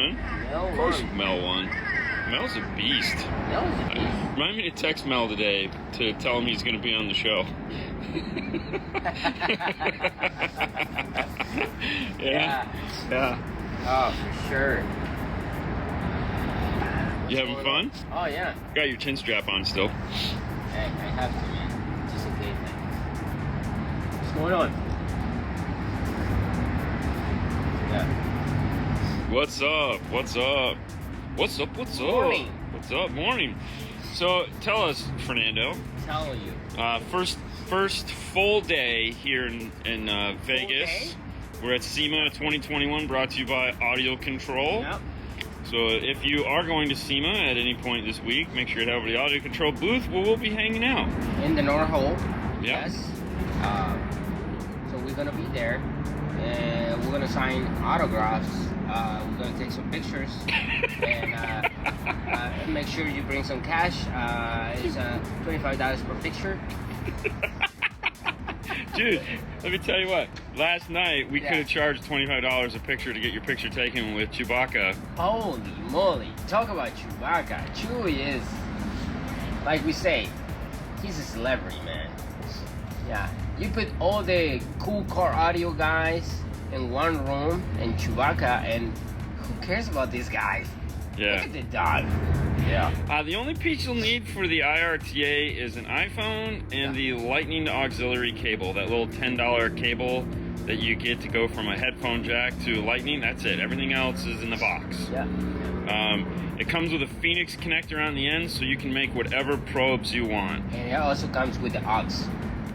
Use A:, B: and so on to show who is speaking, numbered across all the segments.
A: win.
B: Mel
A: Of course
B: won.
A: Mel won. Mel's a beast.
B: Mel was a beast.
A: Remind me to text Mel today to tell him he's going to be on the show. Yeah.
B: Oh, for sure.
A: You having fun?
B: Oh, yeah.
A: Got your chin strap on still.
B: Hey, I have to, man. Just in case. What's going on? Yeah.
A: What's up? What's up? What's up? What's up?
B: Morning.
A: What's up? Morning. So tell us, Fernando.
B: Tell you.
A: First full day here in Vegas.
B: Day?
A: We're at Sema 2021, brought to you by Audio Control.
B: Yep.
A: So if you are going to Sema at any point this week, make sure you head over to the Audio Control booth where we'll be hanging out.
B: In the North Hole.
A: Yeah.
B: Yes. So we're gonna be there, and we're gonna sign autographs. We're gonna take some pictures, and make sure you bring some cash. It's $25 per picture.
A: Dude, let me tell you what. Last night we could have charged $25 a picture to get your picture taken with Chewbacca.
B: Holy moly! Talk about Chewbacca. Chewie is, like we say, he's a celebrity, man. Yeah, you put all the cool car audio guys in one room and Chewbacca, and who cares about these guys?
A: Yeah.
B: Look at the dog. Yeah.
A: The only piece you'll need for the IRTA is an iPhone and the Lightning auxiliary cable, that little $10 cable that you get to go from a headphone jack to Lightning. That's it. Everything else is in the box.
B: Yeah.
A: It comes with a Phoenix connector on the end, so you can make whatever probes you want.
B: And it also comes with the aux.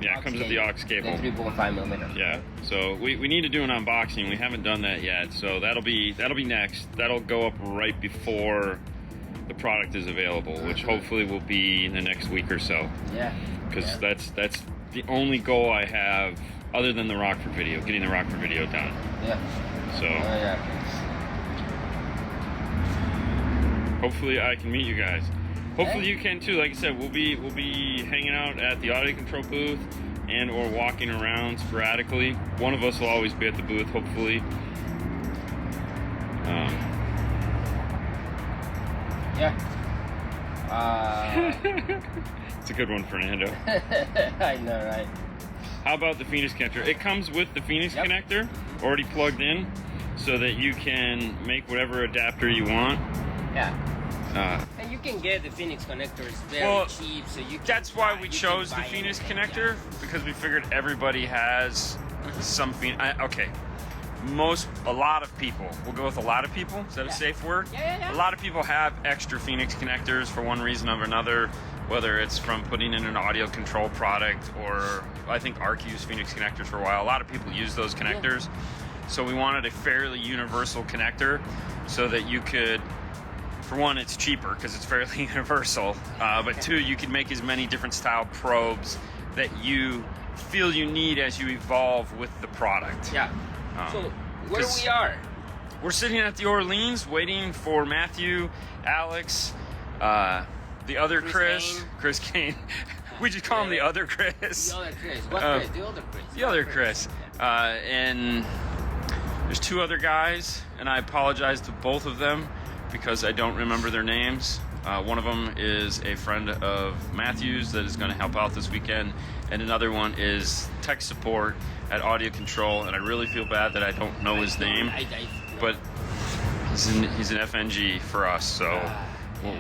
A: Yeah, it comes with the aux cable.
B: The 3.5 millimeter.
A: Yeah, so we need to do an unboxing. We haven't done that yet, so that'll be next. That'll go up right before the product is available, which hopefully will be in the next week or so.
B: Yeah.
A: Because that's the only goal I have, other than the Rockford video, getting the Rockford video done.
B: Yeah.
A: So
B: yeah.
A: hopefully I can meet you guys. Hopefully you can too. Like I said, we'll be hanging out at the Audio Control booth and or walking around sporadically. One of us will always be at the booth, hopefully. It's a good one, Fernando.
B: I know, right?
A: How about the Phoenix connector? It comes with the Phoenix connector already plugged in, so that you can make whatever adapter you want.
B: Yeah. And you can get the Phoenix connectors very cheap, so you can.
A: That's why we chose the Phoenix connector, because we figured everybody has some Phoenix. A lot of people, we'll go with a lot of people. Is that a safe word?
B: Yeah.
A: A lot of people have extra Phoenix connectors for one reason or another, whether it's from putting in an audio control product, or I think ARC used Phoenix connectors for a while. A lot of people use those connectors. So we wanted a fairly universal connector so that you could, for one, it's cheaper because it's fairly universal, but two, you can make as many different style probes that you feel you need as you evolve with the product.
B: Yeah. So where we are?
A: We're sitting at the Orleans waiting for Matthew, Alex, the other Chris Kane. We just call him the other Chris.
B: The other Chris. What Chris? The other Chris.
A: The other Chris. And there's two other guys, and I apologize to both of them because I don't remember their names. One of them is a friend of Matthew's that is going to help out this weekend, and another one is tech support at Audio Control, and I really feel bad that I don't know his name, but he's an FNG for us, so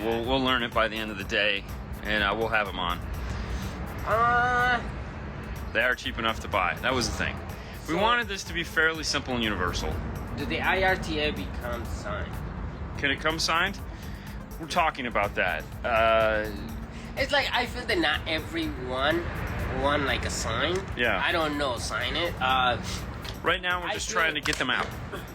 A: we'll learn it by the end of the day, and we'll have him on. They are cheap enough to buy. That was the thing. We wanted this to be fairly simple and universal.
B: Do the IRTA become signed?
A: Can it come signed? We're talking about that.
B: It's like, I feel that not everyone want like a sign.
A: Yeah.
B: I don't know, sign it.
A: Right now, we're just trying to get them out.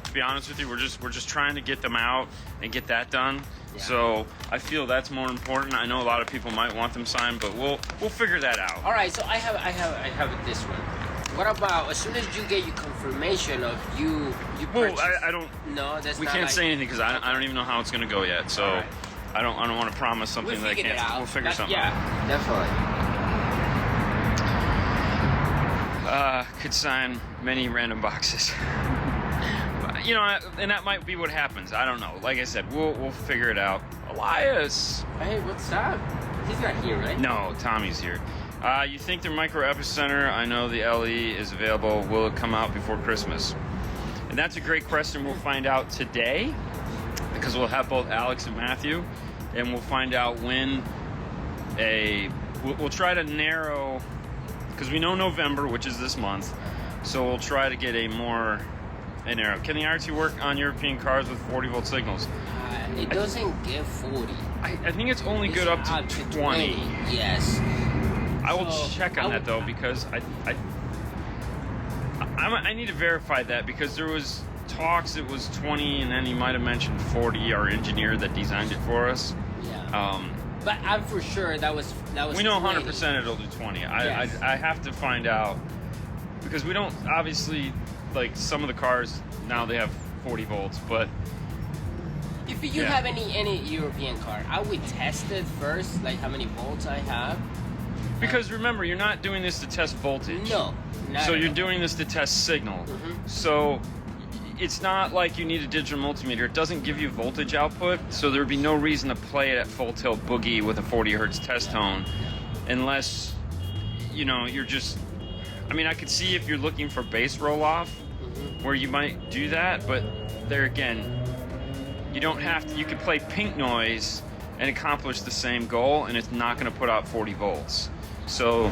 A: To be honest with you, we're just trying to get them out and get that done. Yeah. So I feel that's more important. I know a lot of people might want them signed, but we'll figure that out.
B: All right. So I have this one. What about as soon as you get your confirmation of you purchase?
A: Well, I don't.
B: No, that's.
A: We
B: not
A: can't
B: like,
A: say anything because I don't even know how it's going to go yet. So
B: right.
A: I don't want to promise something that I can't. We'll figure something out.
B: Yeah, definitely.
A: Could sign many random boxes. you know, and that might be what happens. I don't know. Like I said, we'll figure it out. Elias.
B: Hey, what's up? He's not here, right?
A: No, Tommy's here. You think the micro epicenter? I know the LE is available. Will it come out before Christmas? And that's a great question. We'll find out today because we'll have both Alex and Matthew, and we'll find out when we'll try to narrow, because we know November, which is this month, so we'll try to get a narrow. Can the RT work on European cars with 40 volt signals?
B: It doesn't get 40.
A: I think it's only good up to 20.
B: Yes.
A: I will check on that though, because I need to verify that, because there was talks it was 20, and then he might have mentioned 40. Our engineer that designed it for us.
B: Yeah. But I'm for sure that was.
A: We know
B: 20.
A: 100% it'll do 20.
B: Yes.
A: I have to find out, because we don't obviously, like some of the cars now they have 40 volts, but
B: if you have any European car, I would test it first, like how many volts I have.
A: Because remember, you're not doing this to test voltage.
B: No.
A: So you're doing this to test signal.
B: Mm-hmm.
A: So it's not like you need a digital multimeter. It doesn't give you voltage output, so there would be no reason to play it at full tilt boogie with a 40 hertz test tone, unless, you know, you're just, I mean, I could see if you're looking for bass roll off, where you might do that, but there again, you don't have to. You could play pink noise and accomplish the same goal, and it's not going to put out 40 volts. So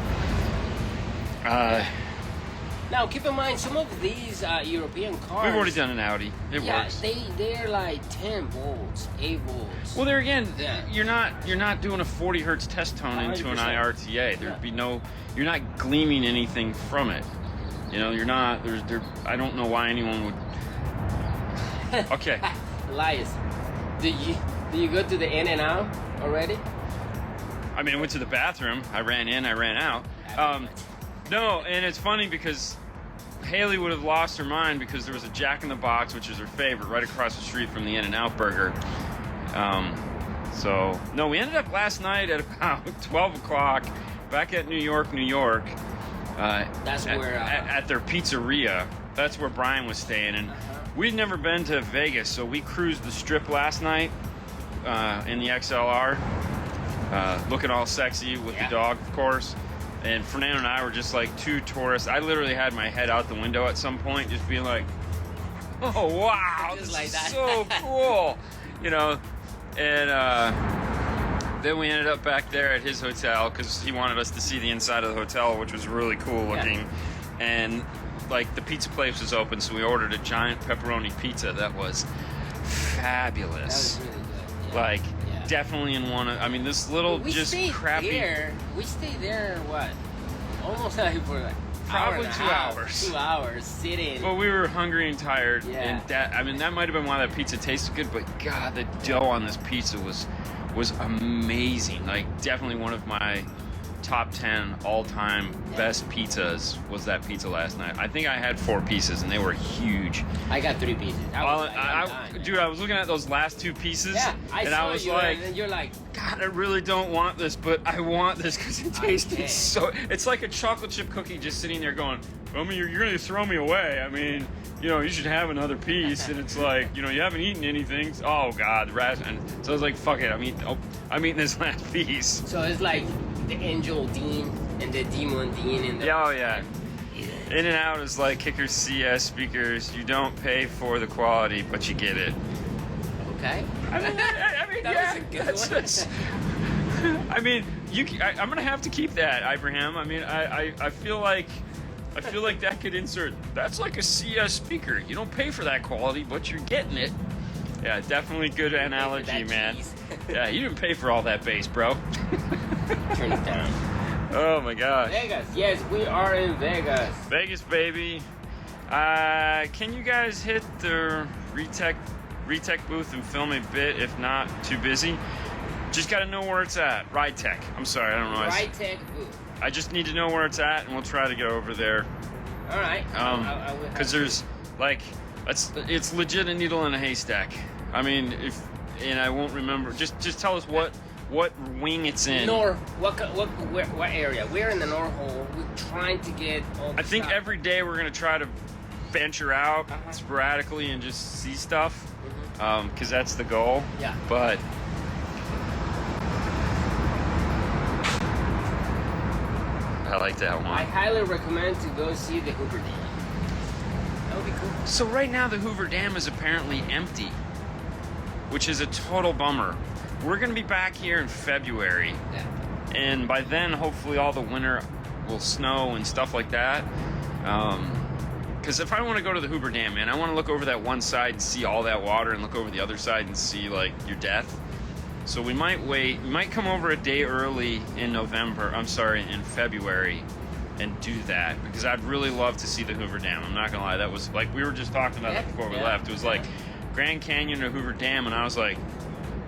B: now keep in mind, some of these European cars,
A: we've already done an Audi. It works.
B: They're like 10 volts, 8 volts.
A: Well, there again,
B: Yeah.
A: you're not doing a 40 hertz test tone into an
B: 100%.
A: IRTA. There'd be no, you're not gleaming anything from it. You know, you're not. I don't know why anyone would. Okay.
B: Elias, do you go to the in and out already?
A: I mean, I went to the bathroom. I ran in. I ran out. No, and it's funny because Haley would have lost her mind because there was a Jack in the Box, which is her favorite, right across the street from the In-N-Out Burger. So, no, we ended up last night at about 12 o'clock back at New York.
B: That's where
A: at their pizzeria. That's where Brian was staying, and we'd never been to Vegas, so we cruised the Strip last night in the XLR, looking all sexy with the dog, of course. And Fernando and I were just like two tourists. I literally had my head out the window at some point, just being like, "Oh wow,
B: Just
A: this
B: like
A: is
B: that.
A: so cool," you know. And then we ended up back there at his hotel because he wanted us to see the inside of the hotel, which was really cool looking.
B: Yeah.
A: And like the pizza place was open, so we ordered a giant pepperoni pizza that was fabulous.
B: that was really good. Yeah.
A: Like definitely in one of, I mean, this little
B: we
A: just
B: stayed
A: crappy.
B: We stayed there what? Almost like for like
A: Probably
B: hour and a
A: 2
B: half,
A: hours.
B: 2 hours sitting.
A: Well, we were hungry and tired,
B: Yeah.
A: and that might have been why that pizza tasted good. But God, the dough on this pizza was amazing. Like definitely one of my top 10 all-time best pizzas was that pizza last night. I think I had 4 pieces, and they were huge.
B: I got 3 pieces. I
A: was looking at those last 2 pieces, and I was like,
B: and you're like,
A: God, I really don't want this, but I want this because it tasted so. It's like a chocolate chip cookie just sitting there going, I mean, you're going to throw me away. I mean, you know, you should have another piece. And it's like, you know, you haven't eaten anything. Oh, God, the rest. And so I was like, fuck it. I'm eating this last piece.
B: so it's like the Angel Dean and the Demon Dean and the
A: In-N-Out is like Kicker CS speakers. You don't pay for the quality, but you get it.
B: Okay.
A: I mean,
B: That was a good one.
A: I mean, I'm gonna have to keep that, Ibrahim. I mean, I feel like that could insert. That's like a CS speaker. You don't pay for that quality, but you're getting it. Yeah, definitely good analogy, man. Yeah, you didn't pay for all that bass, bro.
B: Turn it down.
A: Oh my God.
B: Vegas. Yes, we are in Vegas.
A: Vegas, baby. Can you guys hit the retech booth and film a bit? If not, too busy. Just got to know where it's at. Ride Tech. I'm sorry, I don't know.
B: Ride Tech booth.
A: I just need to know where it's at, and we'll try to get over there.
B: All right.
A: Because there's like, it's legit a needle in a haystack. I mean, and I won't remember. Just tell us what wing it's in.
B: North. What area? We're in the North Hole. We're trying to get all the
A: I think
B: stuff.
A: every day we're gonna try to venture out sporadically and just see stuff, because that's the goal.
B: Yeah.
A: But I like that one.
B: I highly recommend to go see the Hoover Dam. That would be cool.
A: So right now the Hoover Dam is apparently empty, which is a total bummer. We're going to be back here in February, and by then hopefully all the winter will snow and stuff like that. Because if I want to go to the Hoover Dam, man, I want to look over that one side and see all that water, and look over the other side and see like your death. So we might wait. We might come over a day early in in February, and do that, because I'd really love to see the Hoover Dam. I'm not gonna lie, that was like, we were just talking about that before we left. It was like Grand Canyon or Hoover Dam, and I was like,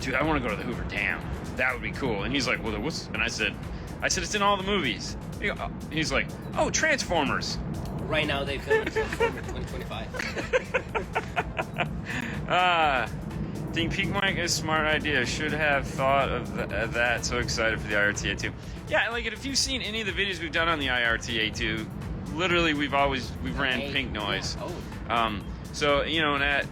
A: dude, I want to go to the Hoover Dam. That would be cool. And he's like, well, what's? And I said, it's in all the movies. He's like, oh, Transformers.
B: Right now they film Transformers 2025.
A: Think Peak Mic is a smart idea. Should have thought of that. So excited for the IRTA2. Yeah, like if you've seen any of the videos we've done on the IRTA2, literally we've ran pink noise. So and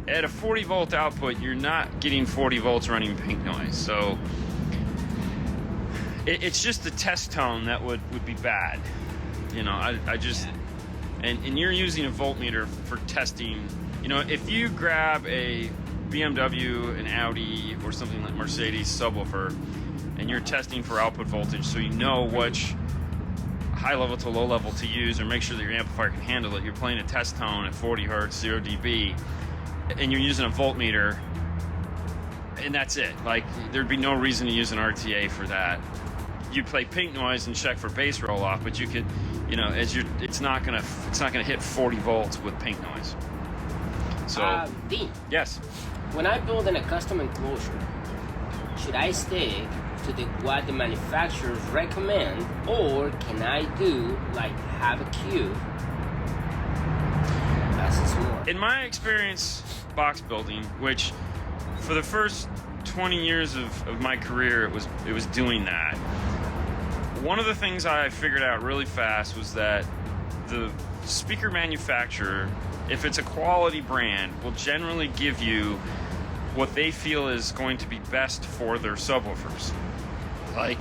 A: at a 40 volt output, you're not getting 40 volts running pink noise. So it's just the test tone that would be bad. I just and you're using a voltmeter for testing. If you grab a BMW, an Audi, or something like Mercedes subwoofer, and you're testing for output voltage, so you know which high level to low level to use, or make sure that your amplifier can handle it. You're playing a test tone at 40 hertz, 0 dB, and you're using a voltmeter, and that's it. Like, thered be no reason to use an RTA for that. You'd play pink noise and check for bass roll off, but you could, it's not gonna hit 40 volts with pink noise. So,
B: Dean.
A: Yes.
B: When I build in a custom enclosure, should I stick to what the manufacturers recommend, or can I do like have a cube? That's more.
A: In my experience box building, which for the first 20 years of my career it was doing that. One of the things I figured out really fast was that the speaker manufacturer, if it's a quality brand, will generally give you what they feel is going to be best for their subwoofers. Like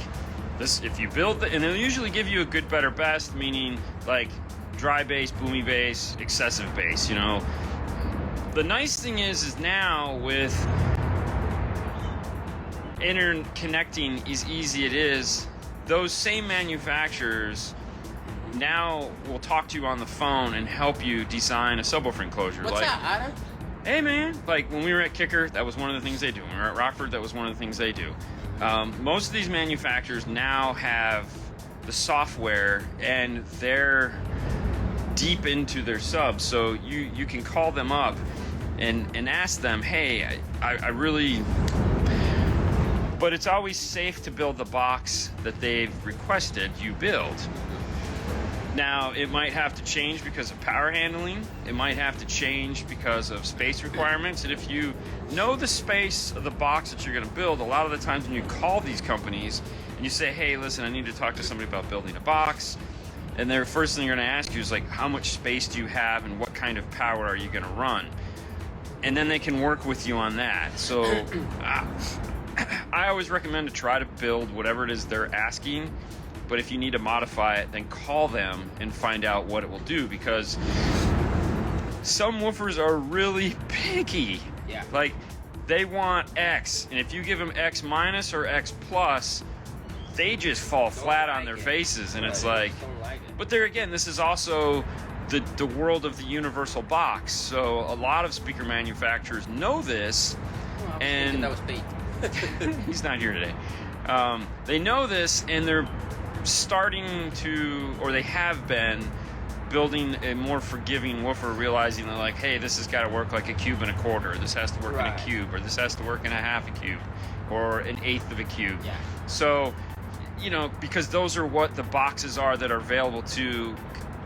A: this, if you build and they'll usually give you a good, better, best, meaning like dry bass, boomy bass, excessive bass. The nice thing is now with interconnecting as easy it is, those same manufacturers now will talk to you on the phone and help you design a subwoofer enclosure.
B: What's that, Adam?
A: Hey man, like when we were at Kicker, that was one of the things they do. When we were at Rockford, that was one of the things they do. Most of these manufacturers now have the software, and they're deep into their subs, so you can call them up and ask them, hey, I really... But it's always safe to build the box that they've requested you build. Now, it might have to change because of power handling. It might have to change because of space requirements. And if you know the space of the box that you're going to build, a lot of the times when you call these companies and you say, hey, listen, I need to talk to somebody about building a box, and their first thing they're going to ask you is like, how much space do you have and what kind of power are you going to run? And then they can work with you on that. So I always recommend to try to build whatever it is they're asking. But if you need to modify it, then call them and find out what it will do, because some woofers are really picky.
B: Yeah.
A: Like, they want X, and if you give them X minus or X plus, they just fall flat on their faces, and it's like, but there again, this is also the world of the universal box. So a lot of speaker manufacturers know this, and
B: that was bait.
A: he's not here today. They know this, and they're starting to, or they have been building a more forgiving woofer, realizing that like, hey, this has got to work like a cube and a quarter, this has to work in a cube, or this has to work in a half a cube, or an eighth of a cube.
B: Yeah.
A: So, because those are what the boxes are that are available to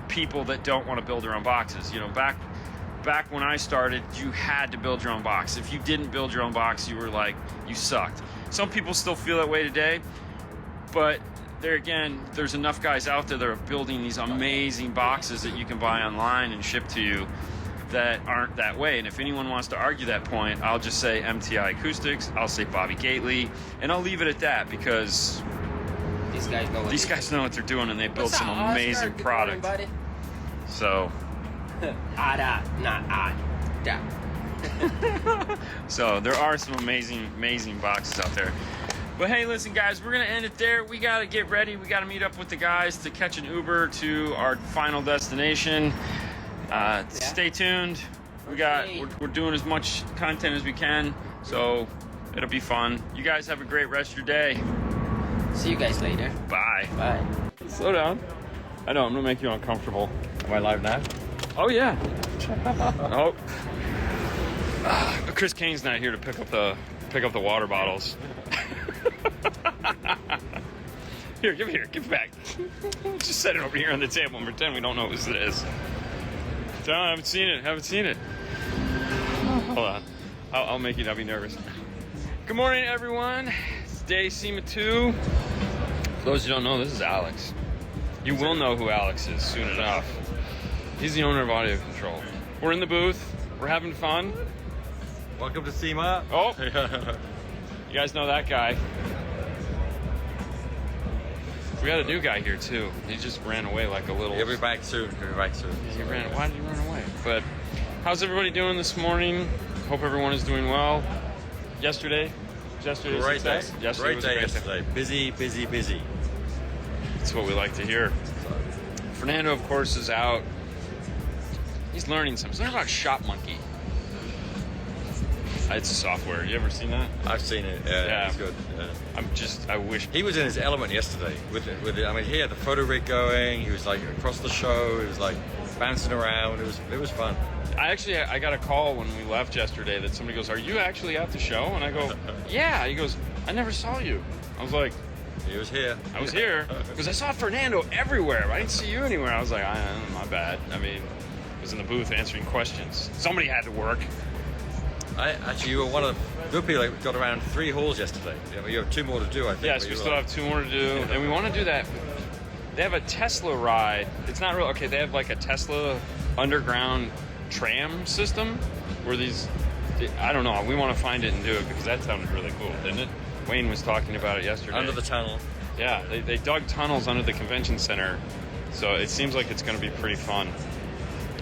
A: people that don't want to build their own boxes. Back when I started, you had to build your own box. If you didn't build your own box, you were like, you sucked. Some people still feel that way today, but there again, there's enough guys out there that are building these amazing boxes that you can buy online and ship to you that aren't that way. And if anyone wants to argue that point, I'll just say MTI Acoustics, I'll say Bobby Gately, and I'll leave it at that because
B: These guys know what
A: they're doing, and they build some amazing product. So so there are some amazing boxes out there. But hey, listen guys, we're gonna end it there. We gotta get ready. We gotta meet up with the guys to catch an Uber to our final destination. Stay tuned. We're doing as much content as we can, so it'll be fun. You guys have a great rest of your day.
B: See you guys later.
A: Bye.
B: Bye.
A: Slow down. I know I'm gonna make you uncomfortable.
C: Am I live now?
A: Oh yeah. Oh. Chris Kane's not here to pick up the water bottles. Here, give it here. Give it back. Just set it over here on the table and pretend we don't know whose it is. I haven't seen it. Hold on. I'll make you not be nervous. Good morning, everyone. It's day Sema 2. For those who don't know, this is Alex. You will know who Alex is soon enough. He's the owner of Audio Control. We're in the booth. We're having fun.
C: Welcome to Sema.
A: Oh, you guys know that guy. We got a new guy here too. He just ran away like a little.
C: He'll be back soon.
A: Why did he run away? But how's everybody doing this morning? Hope everyone is doing well. Yesterday
C: Great day.
A: Yesterday was a great
C: yesterday. Busy.
A: That's what we like to hear. Fernando, of course, is out. He's learning something. He's learning about Shop Monkey. It's a software. You ever seen that?
C: I've seen it. Yeah. It's good. Yeah.
A: I wish
C: He was in his element yesterday with it. I mean, he had the photo rig going. He was like across the show. He was like bouncing around. It was fun.
A: I got a call when we left yesterday that somebody goes, "Are you actually at the show?" And I go, "Yeah." He goes, "I never saw you." I was like,
C: He was here.
A: I was here because I saw Fernando everywhere. I didn't see you anywhere. I was like, my bad. I mean, I was in the booth answering questions. Somebody had to work.
C: You were one of the good people that got around 3 halls yesterday. You have 2 more to do, I think.
A: Yes, we still have 2 more to do, and we want to do that. They have a Tesla ride. It's not real. Okay, they have like a Tesla underground tram system where I don't know. We want to find it and do it because that sounded really cool, didn't it? Wayne was talking about it yesterday.
C: Under the tunnel.
A: Yeah, they dug tunnels under the convention center, so it seems like it's going to be pretty fun.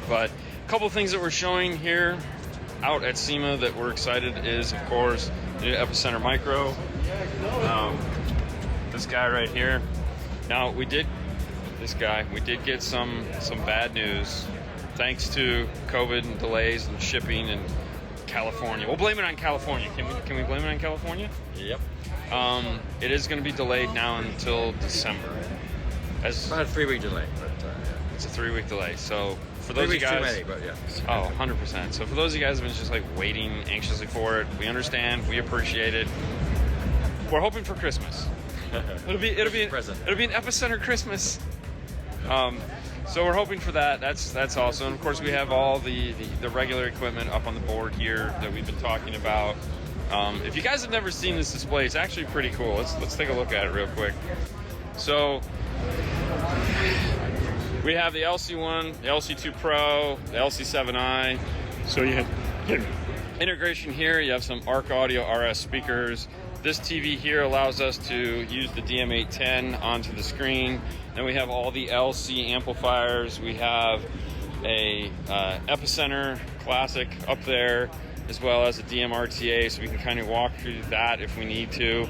A: But a couple things that we're showing here out at Sema that we're excited is, of course, the Epicenter Micro. This guy right here. Now we did get some bad news thanks to COVID and delays and shipping in California. We'll blame it on California. Can we blame it on California?
C: Yep.
A: It is going to be delayed now until December.
C: About a 3-week delay, but
A: it's a 3-week delay. So for those of you guys,
C: too many, but yeah.
A: Oh, 100%. So for those of you guys who've been just like waiting anxiously for it, we understand, we appreciate it. We're hoping for Christmas. It'll be an Epicenter Christmas. So we're hoping for that. That's awesome. And of course, we have all the regular equipment up on the board here that we've been talking about. If you guys have never seen this display, it's actually pretty cool. Let's take a look at it real quick. So we have the LC1, the LC2 Pro, the LC7i. So you have integration here. You have some ARC Audio RS speakers. This TV here allows us to use the DM810 onto the screen. Then we have all the LC amplifiers. We have a Epicenter Classic up there, as well as a DM-RTA, so we can kind of walk through that if we need to.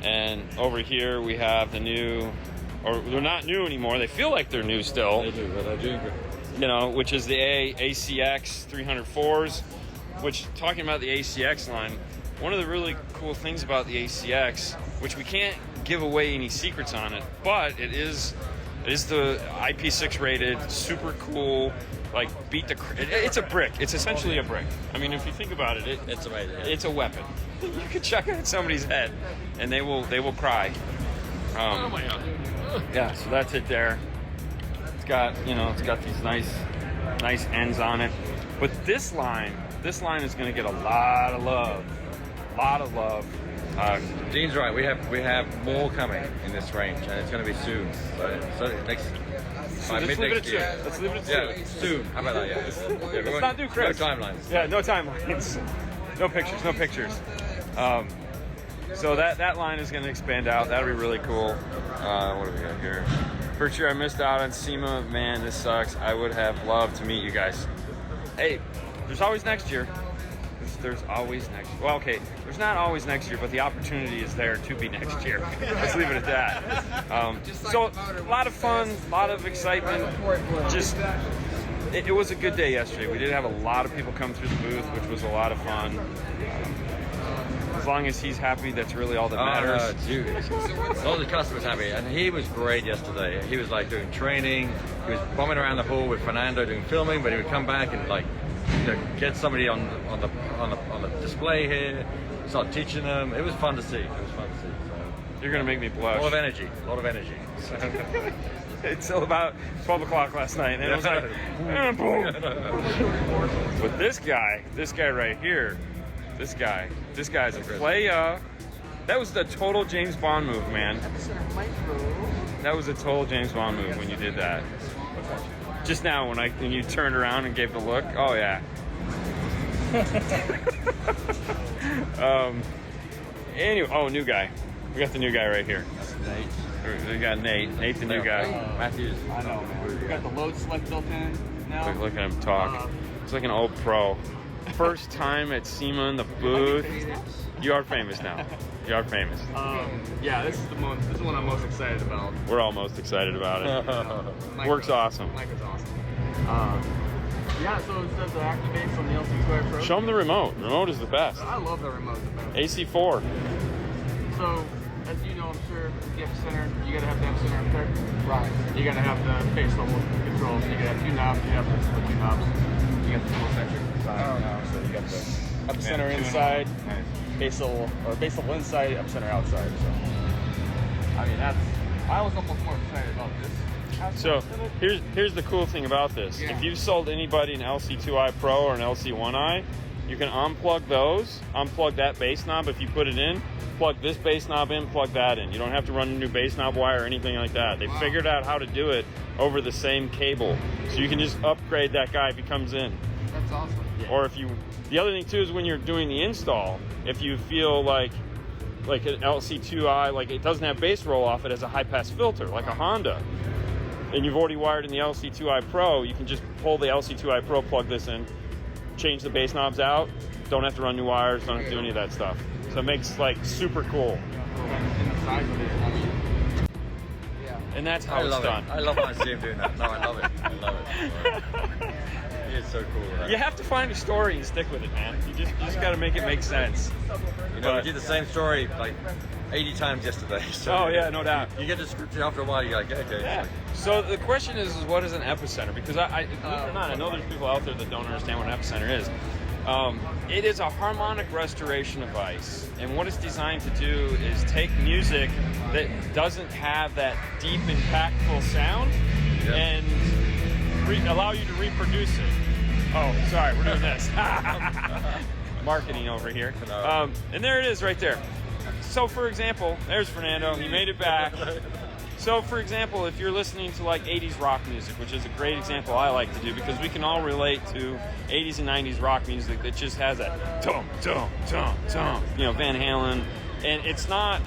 A: And over here we have the new, or they're not new anymore. They feel like they're new still.
C: They do, but I do.
A: You know, which is the ACX 304s. Which, talking about the ACX line, one of the really cool things about the ACX, which we can't give away any secrets on it, but it is the IP6 rated, super cool, like it's a brick. It's essentially a brick. I mean, if you think about it,
C: it's amazing. Yeah.
A: It's a weapon. You could chuck it at somebody's head, and they will cry. Oh my god. Yeah, so that's it there. It's got these nice ends on it. But this line is going to get a lot of love.
C: Dean's right. We have more coming in this range, and it's going to be soon. So next. By
A: Let's
C: mid
A: leave it at
C: next
A: two.
C: year.
A: Let's leave it at two.
C: Yeah, soon. How about that? Yeah.
A: Let's not do Chris.
C: No timelines.
A: Yeah, no timelines. No pictures. No pictures. So that line is going to expand out. That'll be really cool. What do we got here? First year I missed out on Sema. Man, this sucks. I would have loved to meet you guys. Hey, there's always next year. There's always next year. Well, okay, there's not always next year, but the opportunity is there to be next year. Let's leave it at that. So a lot of fun, a lot of excitement. Just it was a good day yesterday. We did have a lot of people come through the booth, which was a lot of fun. As long as he's happy, that's really all that matters.
C: Dude. All the customers happy, and he was great yesterday. He was like doing training. He was bombing around the hall with Fernando doing filming, but he would come back and like get somebody on the display here, start teaching them. It was fun to see. So,
A: You're gonna make me blush.
C: a lot of energy.
A: Until about 12 o'clock last night, and then I was like, boom. But this guy right here, this guy's a playa. That was the total James Bond move, man. That was a total James Bond move when you did that. Just now when you turned around and gave the look. Oh yeah. Anyway, new guy. We got the new guy right here.
C: Nate.
A: We got Nate, the new guy.
C: Matthews.
D: I know, man. We got the load select built in now.
A: Look at him talk. He's like an old pro. First time at Sema in the booth. You are famous now. You are famous.
D: Yeah, this is the one I'm most excited about.
A: We're all most excited about it. Works awesome.
D: Mike is awesome. Yeah, so it says the activates on the LC2i Pro.
A: Show him the remote. Remote is the best.
D: I love the remote the best.
A: AC4.
D: So, as you know, I'm sure, the Epicenter, you gotta have the Epicenter up there. Right. You gotta have the base level controls. You gotta have two knobs, you have the two knobs. You got the dual section side. So you got the Epicenter inside, base level inside, Epicenter outside. So, I mean, I was almost more excited about this.
A: So here's the cool thing about this.
D: Yeah.
A: If you've sold anybody an LC2i Pro or an LC1i, you can unplug those, unplug that bass knob if you put it in, plug this bass knob in, plug that in. You don't have to run a new bass knob wire or anything like that. They figured out how to do it over the same cable. So you can just upgrade that guy if he comes in.
D: That's awesome.
A: Or the other thing too is when you're doing the install, if you feel like an LC2i, like it doesn't have bass roll off, it has a high pass filter, like a Honda. And you've already wired in the LC2i Pro, you can just pull the LC2i Pro, plug this in, change the bass knobs out, don't have to run new wires, don't have to do any of that stuff. So it makes like super cool.
D: And the size of it, I mean, yeah.
A: And that's how it's done.
C: I love when I see him doing that. No, I love it. He is so cool. Right?
A: You have to find a story and stick with it, man. You just got to make it make sense.
C: You know, we did the same story like 80 times yesterday. So
A: Oh yeah, no doubt.
C: You get the script after a while, you're like, okay.
A: Yeah. So the question is what is an epicenter? Because believe it or not, I know there's people out there that don't understand what an epicenter is. It is a harmonic restoration device, and what it's designed to do is take music that doesn't have that deep, impactful sound and allow you to reproduce it. Oh, sorry, we're doing this. Marketing over here. And there it is right there. So for example, there's Fernando, he made it back. So for example, if you're listening to like 80s rock music, which is a great example I like to do because we can all relate to 80s and 90s rock music that just has that tum, tum, tum, tum, Van Halen. And it's not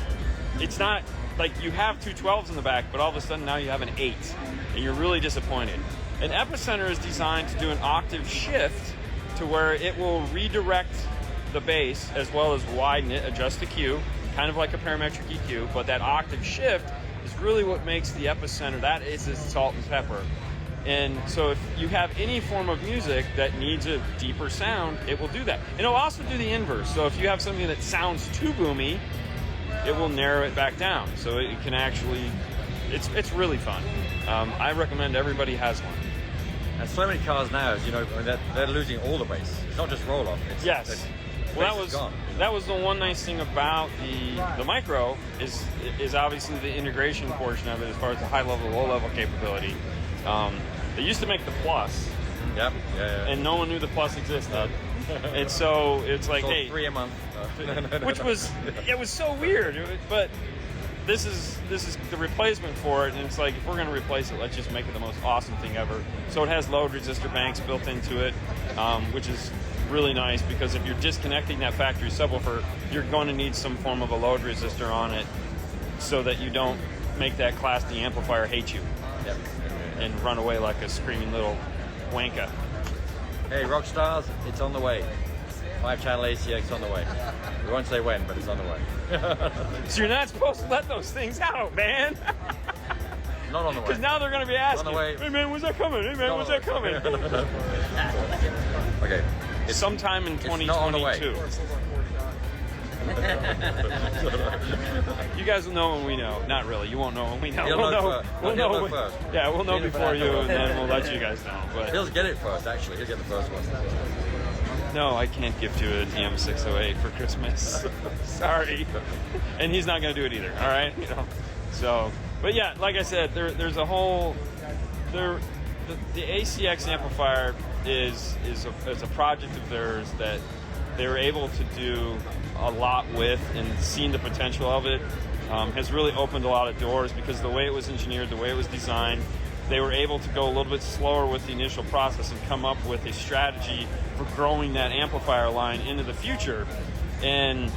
A: like you have two 12s in the back, but all of a sudden now you have an 8 and you're really disappointed. An epicenter is designed to do an octave shift to where it will redirect the bass as well as widen it, adjust the Q, kind of like a parametric EQ, but that octave shift is really what makes the epicenter. That is its salt and pepper. And so if you have any form of music that needs a deeper sound, it will do that. And it'll also do the inverse. So if you have something that sounds too boomy, it will narrow it back down. So it can actually, it's really fun. I recommend everybody has one.
C: And so many cars now, they're losing all the bass. It's not just roll off.
A: Yes. Well, that was the one nice thing about the micro is obviously the integration portion of it as far as the high level, low level capability. They used to make the Plus.
C: Yep. Yeah.
A: And no one knew the Plus existed. And so it's like,
C: So
A: hey,
C: 3 a month.
A: which was so weird. But this is the replacement for it, and it's like, if we're going to replace it, let's just make it the most awesome thing ever. So it has load resistor banks built into it, which is really nice, because if you're disconnecting that factory subwoofer, you're going to need some form of a load resistor on it, so that you don't make that Class D amplifier hate you.
C: Yep.
A: And run away like a screaming little wanka.
C: Hey, rock stars, it's on the way. 5-channel ACX on the way. We won't say when, but it's on the way.
A: So you're not supposed to let those things out, man.
C: Not on the way.
A: Because now they're going to be asking,
C: On the way.
A: hey man, when's that coming? Hey man,
C: Not
A: when's
C: on
A: that
C: the way.
A: coming?
C: Okay.
A: Sometime in
C: It's not on the way.
A: 2022. You guys will know when we know. Not really. You won't know when we know.
C: You'll
A: We'll
C: know
A: know.
C: first.
A: We'll
C: You'll
A: know.
C: know first.
A: Yeah, we'll know
C: Either
A: before you,
C: Fernando.
A: and then we'll let you guys know. But
C: He'll get it first, actually. He'll get the first one.
A: no, I can't gift you a DM608 for Christmas. Sorry. And he's not going to do it either. All right. So, but yeah, like I said, there's a whole the ACX amplifier is a project of theirs that they were able to do a lot with, and seeing the potential of it has really opened a lot of doors, because the way it was engineered, the way it was designed, they were able to go a little bit slower with the initial process and come up with a strategy for growing that amplifier line into the future. And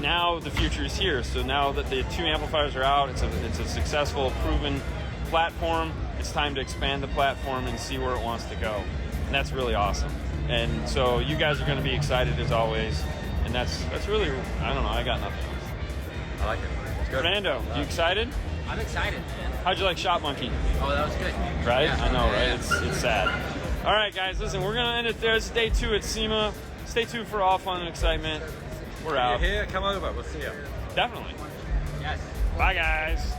A: now the future is here. So now that the 2 amplifiers are out, it's a successful, proven platform. It's time to expand the platform and see where it wants to go. And that's really awesome. And so you guys are going to be excited as always. And that's really, I don't know, I got nothing else.
C: I like it. It's good.
A: Fernando, you excited?
B: I'm excited, man.
A: How'd you like Shop Monkey?
B: Oh, that was good.
A: Right?
B: Yeah.
A: I know, right? It's sad. All right, guys, listen, we're going to end it there. It's day 2 at Sema. Stay tuned for all fun and excitement. We're out.
C: You're here, come over. We'll see you.
A: Definitely.
B: Yes.
A: Bye, guys.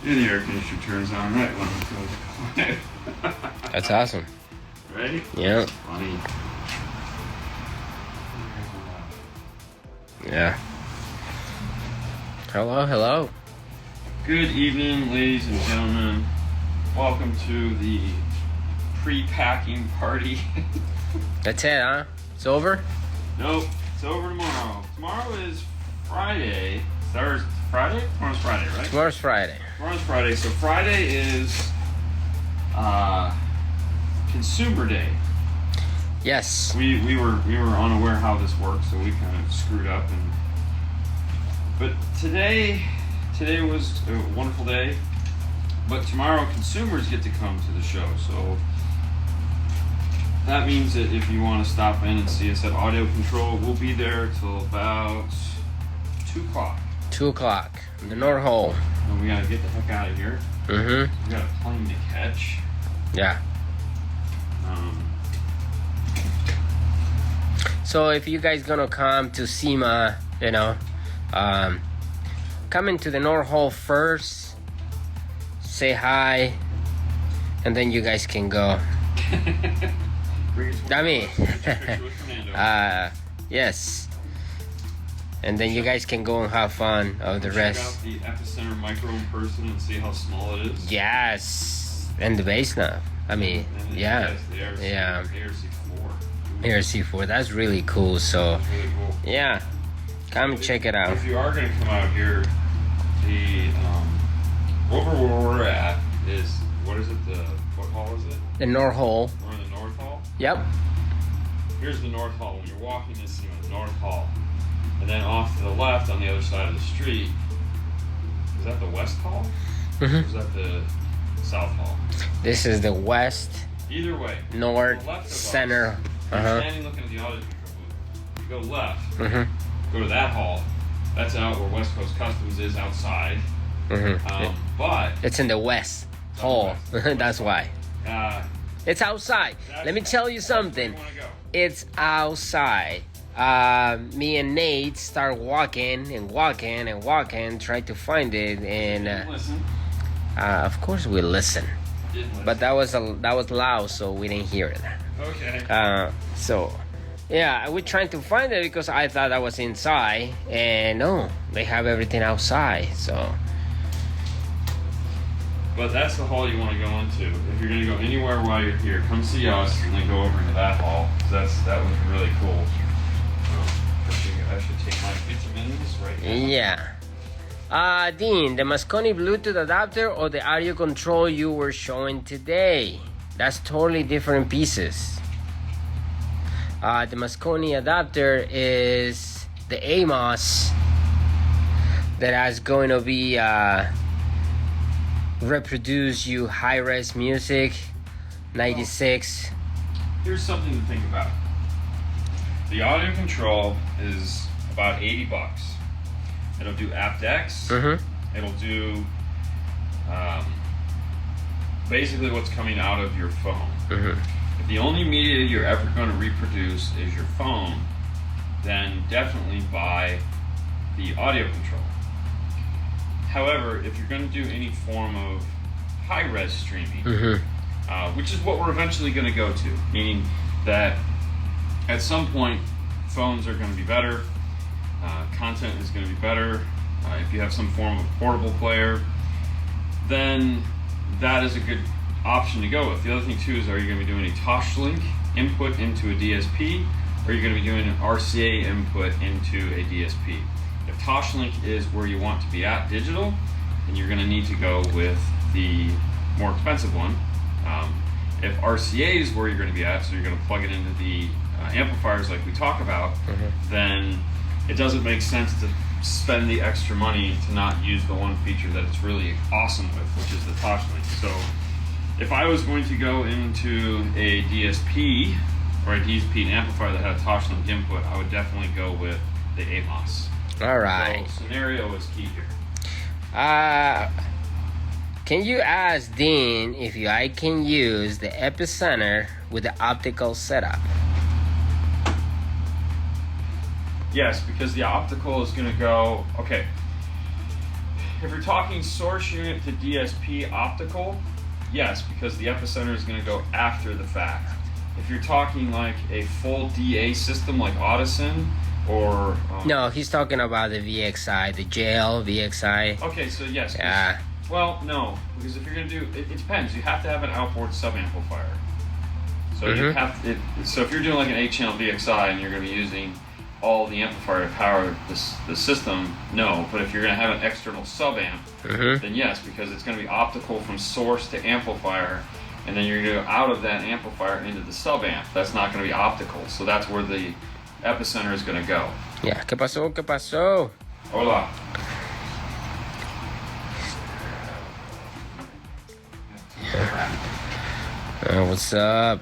A: And the air conditioner turns on right when it goes quiet.
B: That's awesome.
A: Ready?
B: Yeah.
A: Funny.
B: Yeah. Hello.
A: Good evening, ladies and gentlemen. Welcome to the pre-packing party.
B: That's it, huh? It's over?
A: Nope, it's over tomorrow. Tomorrow is Friday. Thursday. Friday? Tomorrow's Friday, right?
B: Tomorrow's Friday.
A: Tomorrow's Friday. So Friday is Consumer Day.
B: Yes.
A: We were unaware how this works, so we kind of screwed up. But today was a wonderful day. But tomorrow, consumers get to come to the show. So that means that if you want to stop in and see us at Audio Control, we'll be there till about 2 o'clock.
B: 2 o'clock. The North Hole.
A: And we gotta get the heck out of here.
B: Mm-hmm.
A: We got a plane to catch.
B: Yeah. So if you guys gonna come to Sema, come into the North Hall first, say hi, and then you guys can go. Yes. And then you guys can go and have fun of the rest.
A: Check out the Epicenter micro in person and see how small it is.
B: Yes. And the bass knob.
A: Yeah.
B: Yeah.
A: ARC4.
B: ARC4. That's really cool. So,
A: That's really cool.
B: yeah. Come check it out.
A: If you are going to come out here, the over where we're at is, what is it? What hall is it?
B: The North Hall.
A: We're in the North Hall.
B: Yep.
A: Here's the North Hall. When you're walking this, the North Hall. And then off to the left on the other side of the street, is that the West Hall?
B: Mm-hmm.
A: Or is that the South Hall?
B: This is the West,
A: Either way.
B: North,
A: to the left of us,
B: Center.
A: You're
B: Uh-huh.
A: standing looking at the audio control booth. You go left,
B: Mm-hmm.
A: go to that hall. That's out where West Coast Customs is outside.
B: Mm-hmm.
A: But
B: It's in the West
A: It's
B: Hall.
A: on the
B: That's why. It's outside. Let me tell you something.
A: Where you wanna go.
B: It's outside. Me and Nate start walking, try to find it, and
A: Listen.
B: of course we listen.
A: Didn't listen.
B: But that was loud, so we didn't hear it.
A: Okay.
B: So, Yeah, we're trying to find it because I thought I was inside, and no, they have everything outside. So,
A: But that's the hall you want to go into. If you're going to go anywhere while you're here, come see us and then go over into that hall. That was really cool. I should take my vitamins right now.
B: yeah. Dean, the Moscone Bluetooth adapter or the audio control you were showing today? That's totally different pieces. The Moscone adapter is the AMOS that is going to be reproduce you high-res music, 96.
A: Here's something to think about. The audio control is about $80. It'll do aptX.
B: Mm-hmm.
A: It'll do basically what's coming out of your phone.
B: Mm-hmm.
A: If the only media you're ever going to reproduce is your phone, then definitely buy the audio control. However, if you're going to do any form of high-res streaming, which is what we're eventually going to go to, meaning that at some point phones are going to be better, content is going to be better, if you have some form of portable player, then that is a good option to go with. The other thing too is, are you going to be doing a Toshlink input into a DSP, or are you going to be doing an RCA input into a DSP? If Toshlink is where you want to be at digital, then you're going to need to go with the more expensive one. If RCA is where you're going to be at, so you're going to plug it into the amplifiers like we talk about, then it doesn't make sense to spend the extra money to not use the one feature that it's really awesome with, which is the Toshlink. So if I was going to go into a DSP or a DSP amplifier that had a Toshlink input, I would definitely go with the AMOS.
B: All right.
A: So scenario is key here.
B: Can you ask Dean if I can use the Epicenter with the optical setup?
A: Yes, because the optical is going to go, okay, if you're talking source unit to DSP optical, yes, because the Epicenter is going to go after the fact. If you're talking like a full DA system like Audison, or
B: no, he's talking about the VXI, the JL VXI.
A: Okay, so yes.
B: Yeah.
A: Well, no, because if you're gonna do it depends. You have to have an outboard sub amplifier. So you have to, so if you're doing like an 8-channel VXI and you're gonna be using all the amplifier to power the system, no. But if you're gonna have an external sub amp, then yes, because it's gonna be optical from source to amplifier, and then you're gonna go out of that amplifier into the sub amp. That's not gonna be optical. So that's where the Epicenter is going to go.
B: Yeah, ¿qué pasó? ¿Qué pasó?
A: Hola.
B: What's up?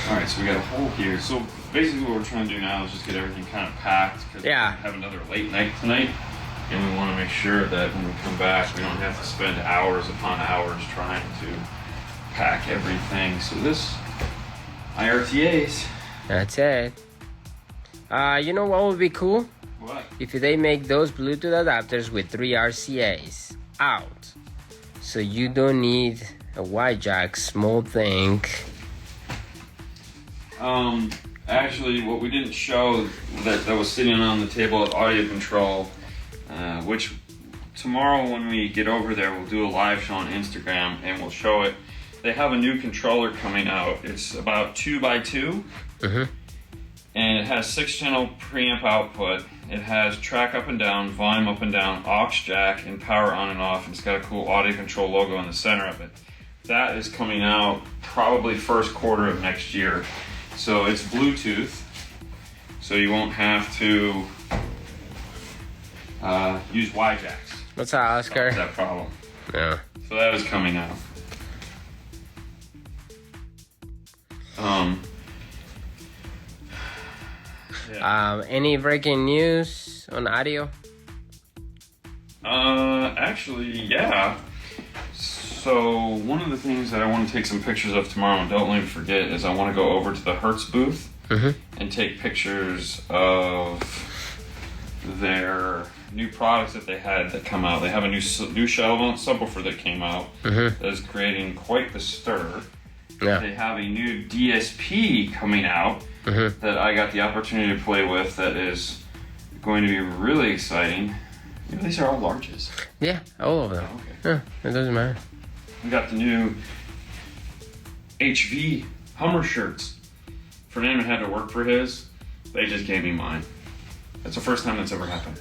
A: Alright, so we got a hole here. So basically what we're trying to do now is just get everything kind of packed, because we have another late night tonight, and we want to make sure that when we come back we don't have to spend hours upon hours trying to pack everything. So this IRTAs.
B: That's it. You know what would be cool?
A: What?
B: If they make those Bluetooth adapters with 3 RCAs out. So you don't need a wide jack, small thing.
A: Actually, what we didn't show that was sitting on the table at audio control, which tomorrow when we get over there, we'll do a live show on Instagram and we'll show it. They have a new controller coming out. It's about 2x2. And it has 6-channel preamp output. It has track up and down, volume up and down, aux jack, and power on and off. And it's got a cool audio control logo in the center of it. That is coming out probably first quarter of next year. So it's Bluetooth, so you won't have to use Y-jacks.
B: What's up, Oscar?
A: That problem.
B: Yeah.
A: So that is coming out.
B: Any breaking news on audio?
A: Actually, yeah. So one of the things that I want to take some pictures of tomorrow, and don't let me forget, is I want to go over to the Hertz booth and take pictures of their new products that they had that come out. They have a new shell mount subwoofer that came out that is creating quite the stir.
B: Yeah.
A: They have a new DSP coming out that I got the opportunity to play with that is going to be really exciting. These are all larges.
B: Yeah, all of them.
A: Oh, okay.
B: Yeah, it doesn't matter.
A: We got the new HV Hummer shirts. Fernando had to work for his. They just gave me mine. That's the first time that's ever happened.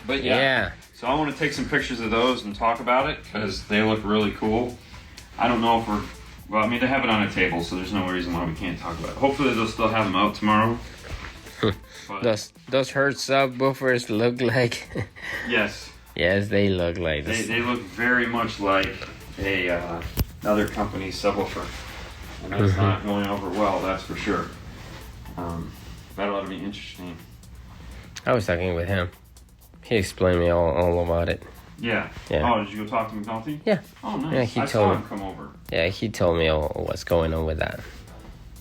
A: But yeah. So I want to take some pictures of those and talk about it because they look really cool. I don't know if well, I mean, they have it on a table, so there's no reason why we can't talk about it. Hopefully they'll still have them out tomorrow.
B: Those Hertz subwoofers look like...
A: Yes.
B: Yes, they look like this.
A: They look very much like another company's subwoofer. And that's not going over well, that's for sure. That ought to be interesting.
B: I was talking with him. He explained me all about it.
A: Yeah. Oh, did you go talk to McNulty?
B: Yeah.
A: Oh, nice.
B: Yeah,
A: I saw him come over.
B: Yeah, he told me what's going on with that.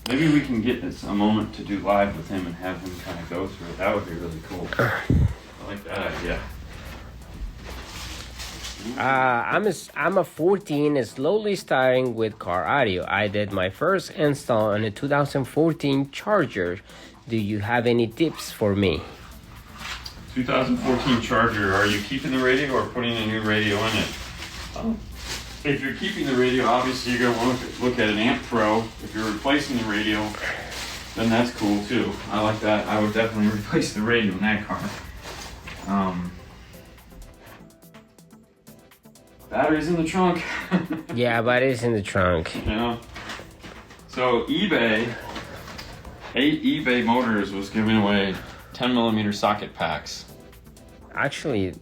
A: Maybe we can get a moment to do live with him and have him kind of go through it. That would be really cool. I like that idea.
B: I'm a 14, slowly starting with car audio. I did my first install on a 2014 Charger. Do you have any tips for me?
A: 2014 Charger, are you keeping the radio or putting a new radio in it? If you're keeping the radio, obviously you're going to look at an Amp Pro. If you're replacing the radio, then that's cool too. I like that. I would definitely replace the radio in that car. Batteries in the trunk.
B: Yeah, batteries in the trunk.
A: Yeah. So eBay Motors was giving away 10mm socket packs.
B: Actually,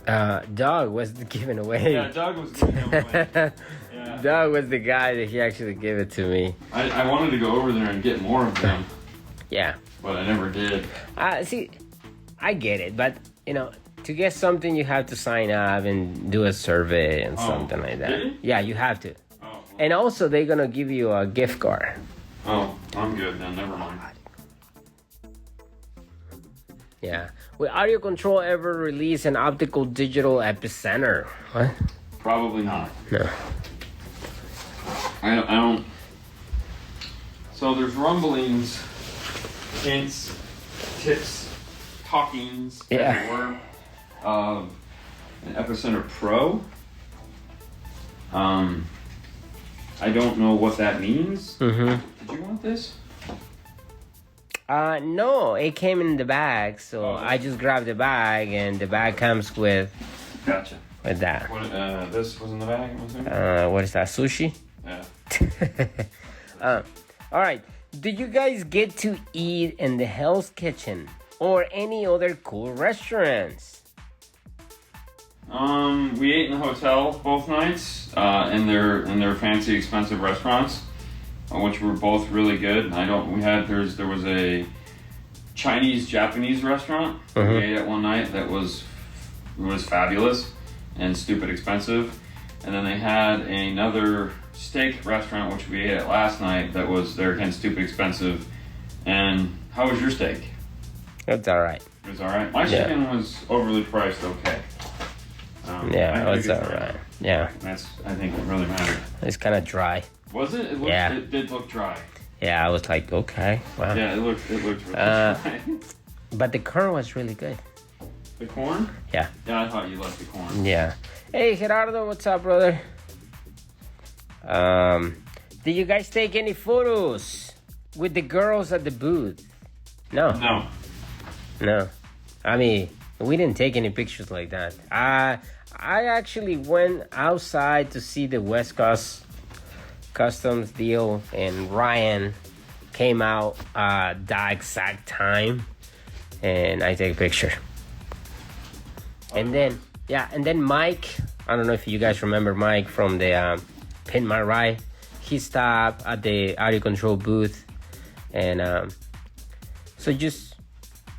B: Doug was giving away.
A: Yeah, Doug was giving them away. Yeah.
B: Doug was the guy that he actually gave it to me.
A: I wanted to go over there and get more of them.
B: Yeah.
A: But I never did.
B: See, I get it, but to get something you have to sign up and do a survey and something like that.
A: Really?
B: Yeah, you have to.
A: Oh, well.
B: And also they're gonna give you a gift card.
A: Oh, I'm good then. Never mind.
B: Yeah. Will Audio Control ever release an optical digital Epicenter? What?
A: Probably not.
B: No.
A: I don't. So there's rumblings, hints, tips, talkings, as it were, of an Epicenter Pro. I don't know what that means. Did you want this?
B: No, it came in the bag, so I just grabbed the bag, and the bag comes with.
A: Gotcha.
B: With that.
A: What, this was in the bag, I'm assuming?
B: What is that? Sushi?
A: Yeah.
B: All right. Do you guys get to eat in the Hell's Kitchen or any other cool restaurants?
A: We ate in the hotel both nights, in their fancy, expensive restaurants, which were both really good. There was a Chinese-Japanese restaurant we ate at one night that was fabulous and stupid expensive. And then they had another steak restaurant, which we ate at last night, that was, there again, stupid expensive. And how was your steak?
B: It's all right.
A: It was all right. My chicken was overly priced, okay.
B: Yeah, it's all right. Yeah.
A: That's, I think, what really mattered.
B: It's kind of dry.
A: Was it? It did look dry.
B: Yeah, I was like, okay, wow.
A: Yeah, it looked really dry.
B: But the corn was really good.
A: The corn?
B: Yeah.
A: Yeah, I thought you liked the corn.
B: Yeah. Hey, Gerardo, what's up, brother? Did you guys take any photos with the girls at the booth? No. No. I mean, we didn't take any pictures like that. I actually went outside to see the West Coast Customs deal, and Ryan came out that exact time, and I take a picture. And then Mike, I don't know if you guys remember Mike from the Pin My Ride. He stopped at the audio control booth, and so just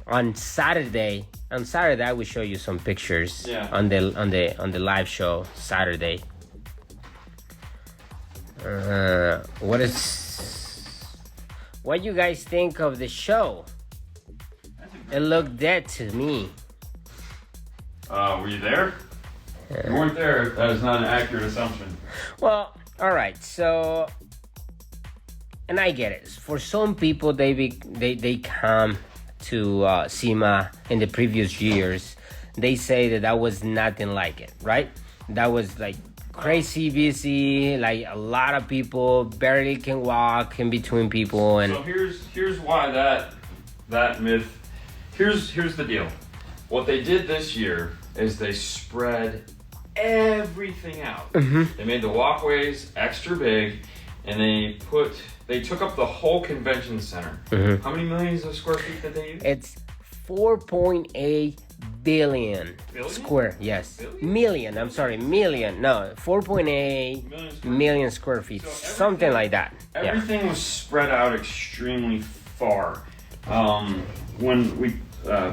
B: on Saturday I will show you some pictures on the live show Saturday. What you guys think of the show? It looked dead to me.
A: Were you there? You weren't there. That is not an accurate assumption.
B: Well, all right. So and I get it. For some people, they come to Sema in the previous years. They say that was nothing like it, right? That was like crazy busy, like a lot of people barely can walk in between people. And
A: so here's why that myth. Here's the deal. What they did this year is they spread everything out. They made the walkways extra big, and they took up the whole convention center. How many millions of square feet did they use?
B: It's 4.8 billion square. Yes,
A: Billion?
B: million. I'm sorry, million. No, 4.8 million square feet,
A: So
B: something like that. Yeah.
A: Everything was spread out extremely far. When we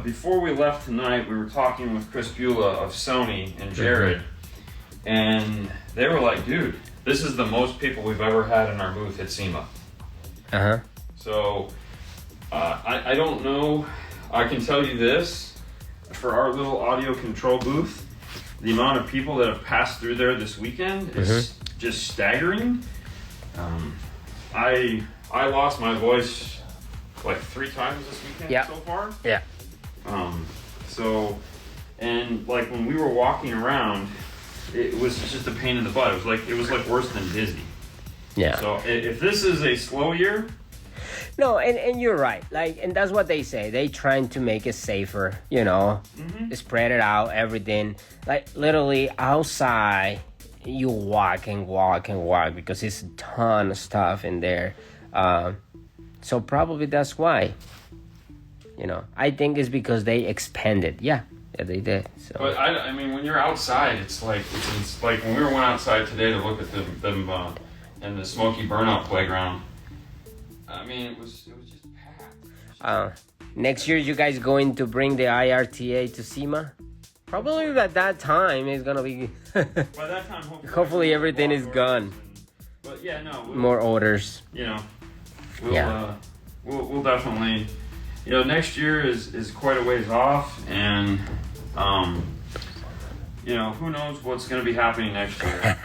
A: before we left tonight, we were talking with Chris Beulah of Sony and Jared, and they were like, "Dude, this is the most people we've ever had in our booth at SEMA." So I don't know. I can tell you this: for our little audio control booth, the amount of people that have passed through there this weekend is just staggering. I lost my voice like 3 times this weekend so far.
B: Yeah.
A: So, and like when we were walking around, it was just a pain in the butt. It was like worse than dizzy.
B: Yeah.
A: So if this is a slow year.
B: No, and you're right. Like, and that's what they say. They trying to make it safer, you know, spread it out, everything. Like literally outside, you walk and walk and walk because it's a ton of stuff in there. So probably that's why. You know, I think it's because they expanded. Yeah, they did. So.
A: But I mean, when you're outside, it's like when we went outside today to look at them in the Smoky Burnout playground. I mean, it was just packed.
B: Next year, you guys going to bring the IRTA to SEMA? Probably at that time it's gonna be.
A: By that time,
B: hopefully everything is gone.
A: But yeah, no.
B: More orders.
A: You know, we'll definitely. You know, next year is quite a ways off, and you know, who knows what's going to be happening next year.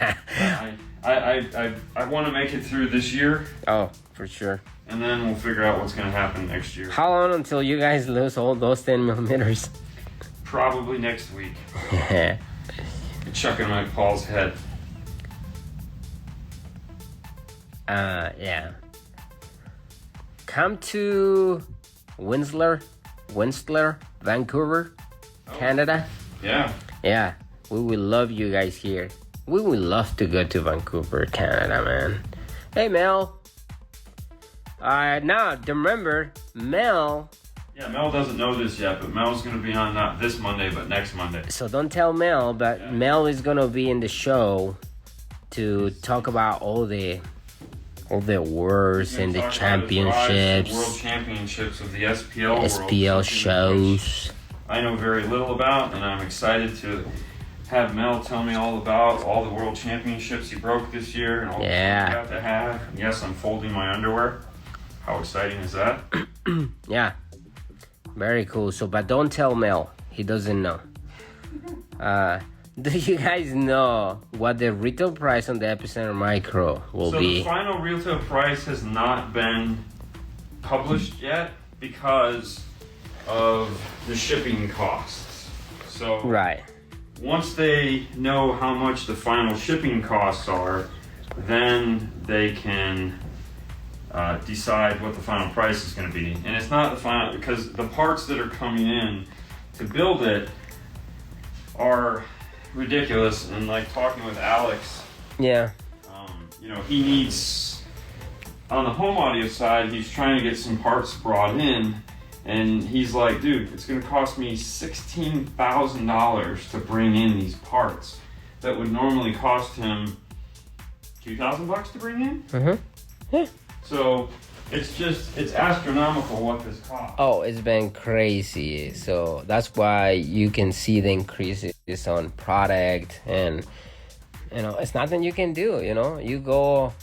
A: I want to make it through this year.
B: Oh, for sure.
A: And then we'll figure out what's going to happen next year.
B: How long until you guys lose all those 10 millimeters?
A: Probably next week. Chucking my Paul's head.
B: Yeah. Come to Whistler, Vancouver, Canada.
A: Yeah.
B: Yeah. We will love you guys here. We would love to go to Vancouver, Canada, man. Hey, Mel. Now, remember, Mel.
A: Yeah, Mel doesn't know this yet, but Mel's going to be on not this Monday, but next Monday.
B: So don't tell Mel, but Mel is going to be in the show to talk about all the awards and the championships.
A: The world championships of the SPL
B: SPL shows.
A: I know very little about, and I'm excited to have Mel tell me all about all the world championships he broke this year and all the fun he got to have. And yes, I'm folding my underwear. How exciting is that?
B: Yeah. Very cool. So, but don't tell Mel. He doesn't know. Do you guys know what the retail price on the Epicenter Micro will be?
A: So the final retail price has not been published yet because of the shipping costs. So
B: right.
A: Once they know how much the final shipping costs are, then they can decide what the final price is going to be. And it's not the final, because the parts that are coming in to build it are ridiculous. And like talking with Alex, you know, he needs, on the home audio side, he's trying to get some parts brought in, and he's like, dude, it's going to cost me $16,000 to bring in these parts that would normally cost him $2,000 to bring in.
B: Yeah.
A: So it's astronomical what this costs.
B: Oh, it's been crazy. So that's why you can see the increases on product, and you know, it's nothing you can do. You know, you go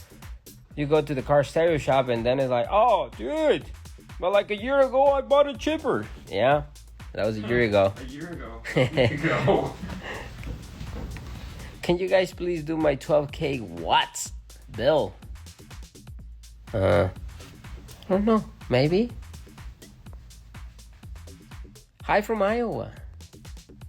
B: to the car stereo shop, and then it's like, oh, dude, but like a year ago I bought a chipper. Yeah, that was a year ago.
A: A year ago.
B: Can you guys please do my 12K watts bill? I don't know. Maybe. Hi from Iowa.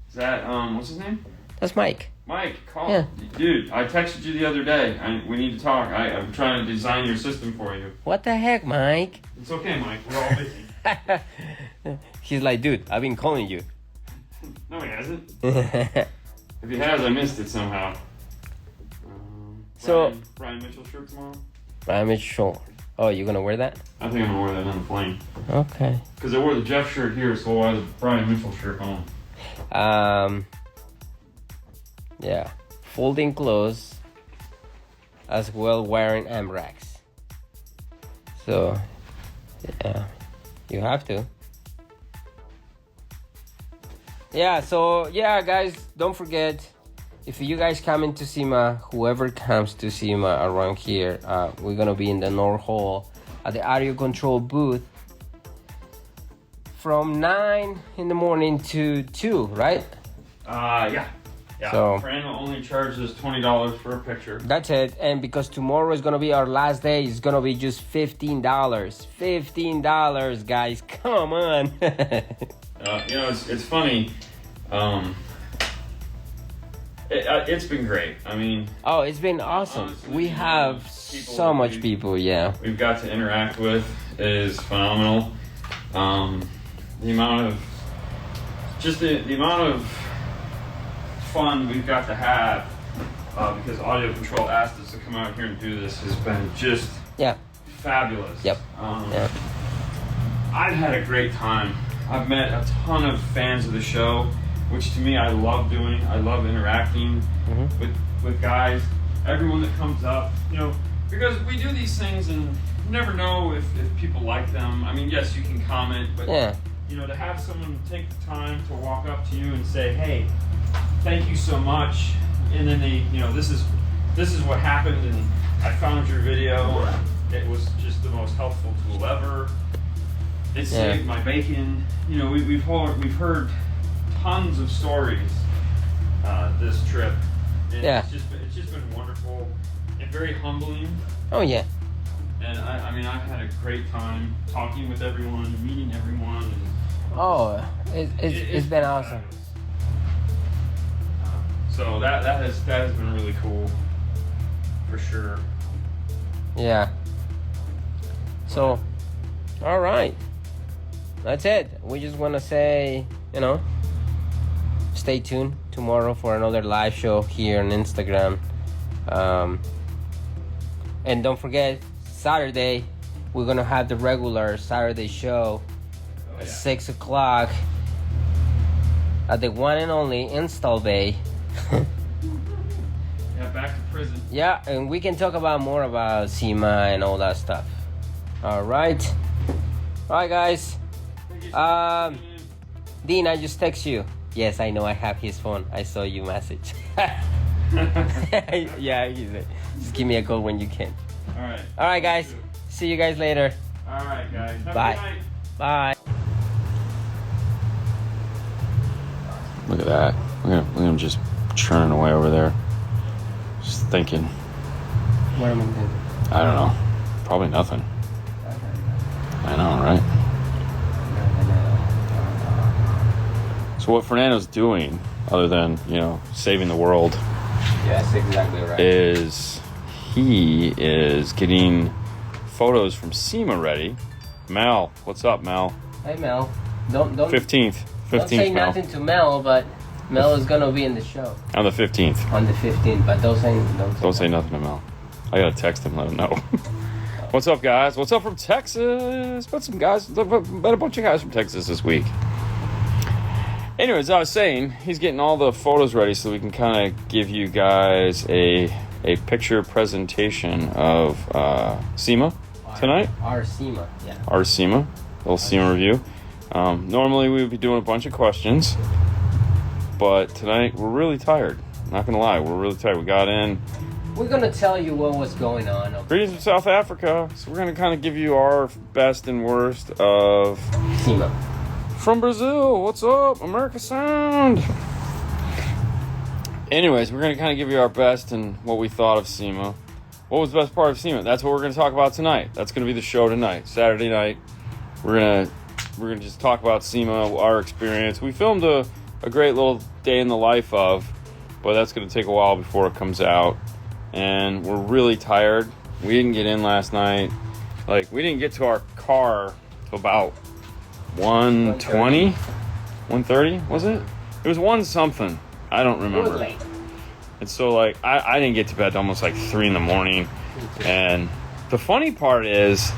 A: Is that, what's his name?
B: That's Mike.
A: Mike, call.
B: Yeah.
A: Dude, I texted you the other day. We need to talk. I'm trying to design your system for you.
B: What the heck, Mike?
A: It's okay, Mike. We're all busy.
B: He's like, dude, I've been calling you.
A: No, he hasn't. If he has, I missed it somehow.
B: So-
A: Brian Mitchell shirt tomorrow?
B: Brian Mitchell. Oh, you're gonna wear that?
A: I think I'm gonna wear that on the plane.
B: Okay.
A: Because I wore the Jeff shirt here, so I'll wear the Brian Mitchell shirt home.
B: Yeah. Folding clothes as well wearing racks. So, yeah, you have to. Yeah, so, yeah, guys, don't forget, if you guys come into Sema, whoever comes to Sema around here, we're going to be in the North Hall at the audio control booth from 9 in the morning to 2, right?
A: Yeah.
B: So-
A: Fernando only charges $20 for a picture.
B: That's it. And because tomorrow is going to be our last day, it's going to be just $15. $15, guys. Come on.
A: It's funny. It's been great. I mean,
B: Oh, it's been awesome.
A: Honestly,
B: We have
A: people
B: so much
A: we-
B: people, yeah.
A: we've got to interact with is phenomenal. The amount of the amount of fun we've got to have because Audio Control asked us to come out here and do this has been just
B: Yeah.
A: fabulous.
B: Yep. Yeah.
A: I've had a great time. I've met a ton of fans of the show, which to me I love doing. I love interacting with guys. Everyone that comes up, because we do these things and you never know if people like them. I mean, yes, you can comment, but
B: Yeah.
A: to have someone take the time to walk up to you and say, "Hey, thank you so much," and then they, this is what happened, and I found your video. It was just the most helpful tool ever. It saved my bacon. We've heard tons of stories this trip. And
B: Yeah.
A: it's just been wonderful and very humbling.
B: Oh, yeah.
A: And I mean, I've had a great time talking with everyone, meeting everyone. And
B: Oh, it's been awesome.
A: So that has been really cool, for sure.
B: Yeah. So, all right. That's it. We just want to say, stay tuned tomorrow for another live show here on Instagram. And don't forget, Saturday, we're going to have the regular Saturday show at 6 o'clock at the one and only Install Bay.
A: Yeah, back to prison.
B: Yeah, and we can talk about more about Sema and all that stuff. All right, guys. Dean, I just text you. Yes, I know I have his phone. I saw you message. Yeah, he's like, just give me a call when you can.
A: All right,
B: guys. See you guys later.
A: All right, guys. Have
B: Bye.
A: a good night.
B: Bye.
A: Look at that. Look at him just churning away over there. Just thinking.
B: What am I doing?
A: I don't know. Probably nothing. I know, right? So what Fernando's doing, other than, saving the world,
B: Yeah, that's exactly right.
A: is he is getting photos from Sema ready. Mel, what's up, Mel?
B: Hey, Mel. Don't
A: 15th.
B: don't say
A: 15th, Mel.
B: nothing to Mel, but Mel is gonna be in the show
A: On the 15th.
B: on the 15th. But don't say
A: Nothing to Mel. I gotta text him, let him know. What's up, guys? What's up from Texas? Met a bunch of guys from Texas this week. Anyways, I was saying, he's getting all the photos ready so we can kind of give you guys a picture presentation of Sema tonight.
B: Our Sema, yeah.
A: Our Sema, little Sema review. Normally we would be doing a bunch of questions, but tonight we're really tired. Not gonna lie, we're really tired. We got in.
B: We're gonna tell you what was going on. Okay?
A: Greetings from South Africa. So we're gonna kind of give you our best and worst of
B: Sema.
A: from Brazil. What's up, America Sound? Anyways, we're gonna kind of give you our best and what we thought of Sema. what was the best part of Sema? That's what we're going to talk about tonight. That's going to be the show tonight, Saturday night. We're gonna just talk about Sema, our experience. We filmed a great little day in the life of, but that's going to take a while before it comes out. And we're really tired. We didn't get in last night. Like, we didn't get to our car till about 1:20, 1:30, was it? It was 1 something. I don't remember.
B: It was late.
A: And so, like, I didn't get to bed till almost like 3 in the morning. And the funny part is,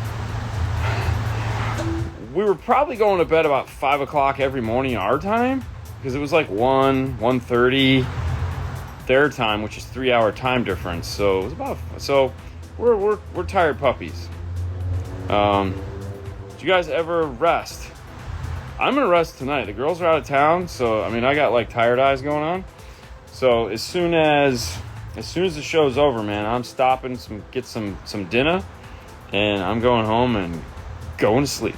A: we were probably going to bed about 5 o'clock every morning our time, because it was like 1:30 their time, which is 3-hour time difference. So it was about, so we're tired puppies. Did you guys ever rest? I'm gonna rest tonight. The girls are out of town, so I mean, I got like tired eyes going on. So as soon as the show's over, man, I'm stopping get some dinner, and I'm going home and going to sleep.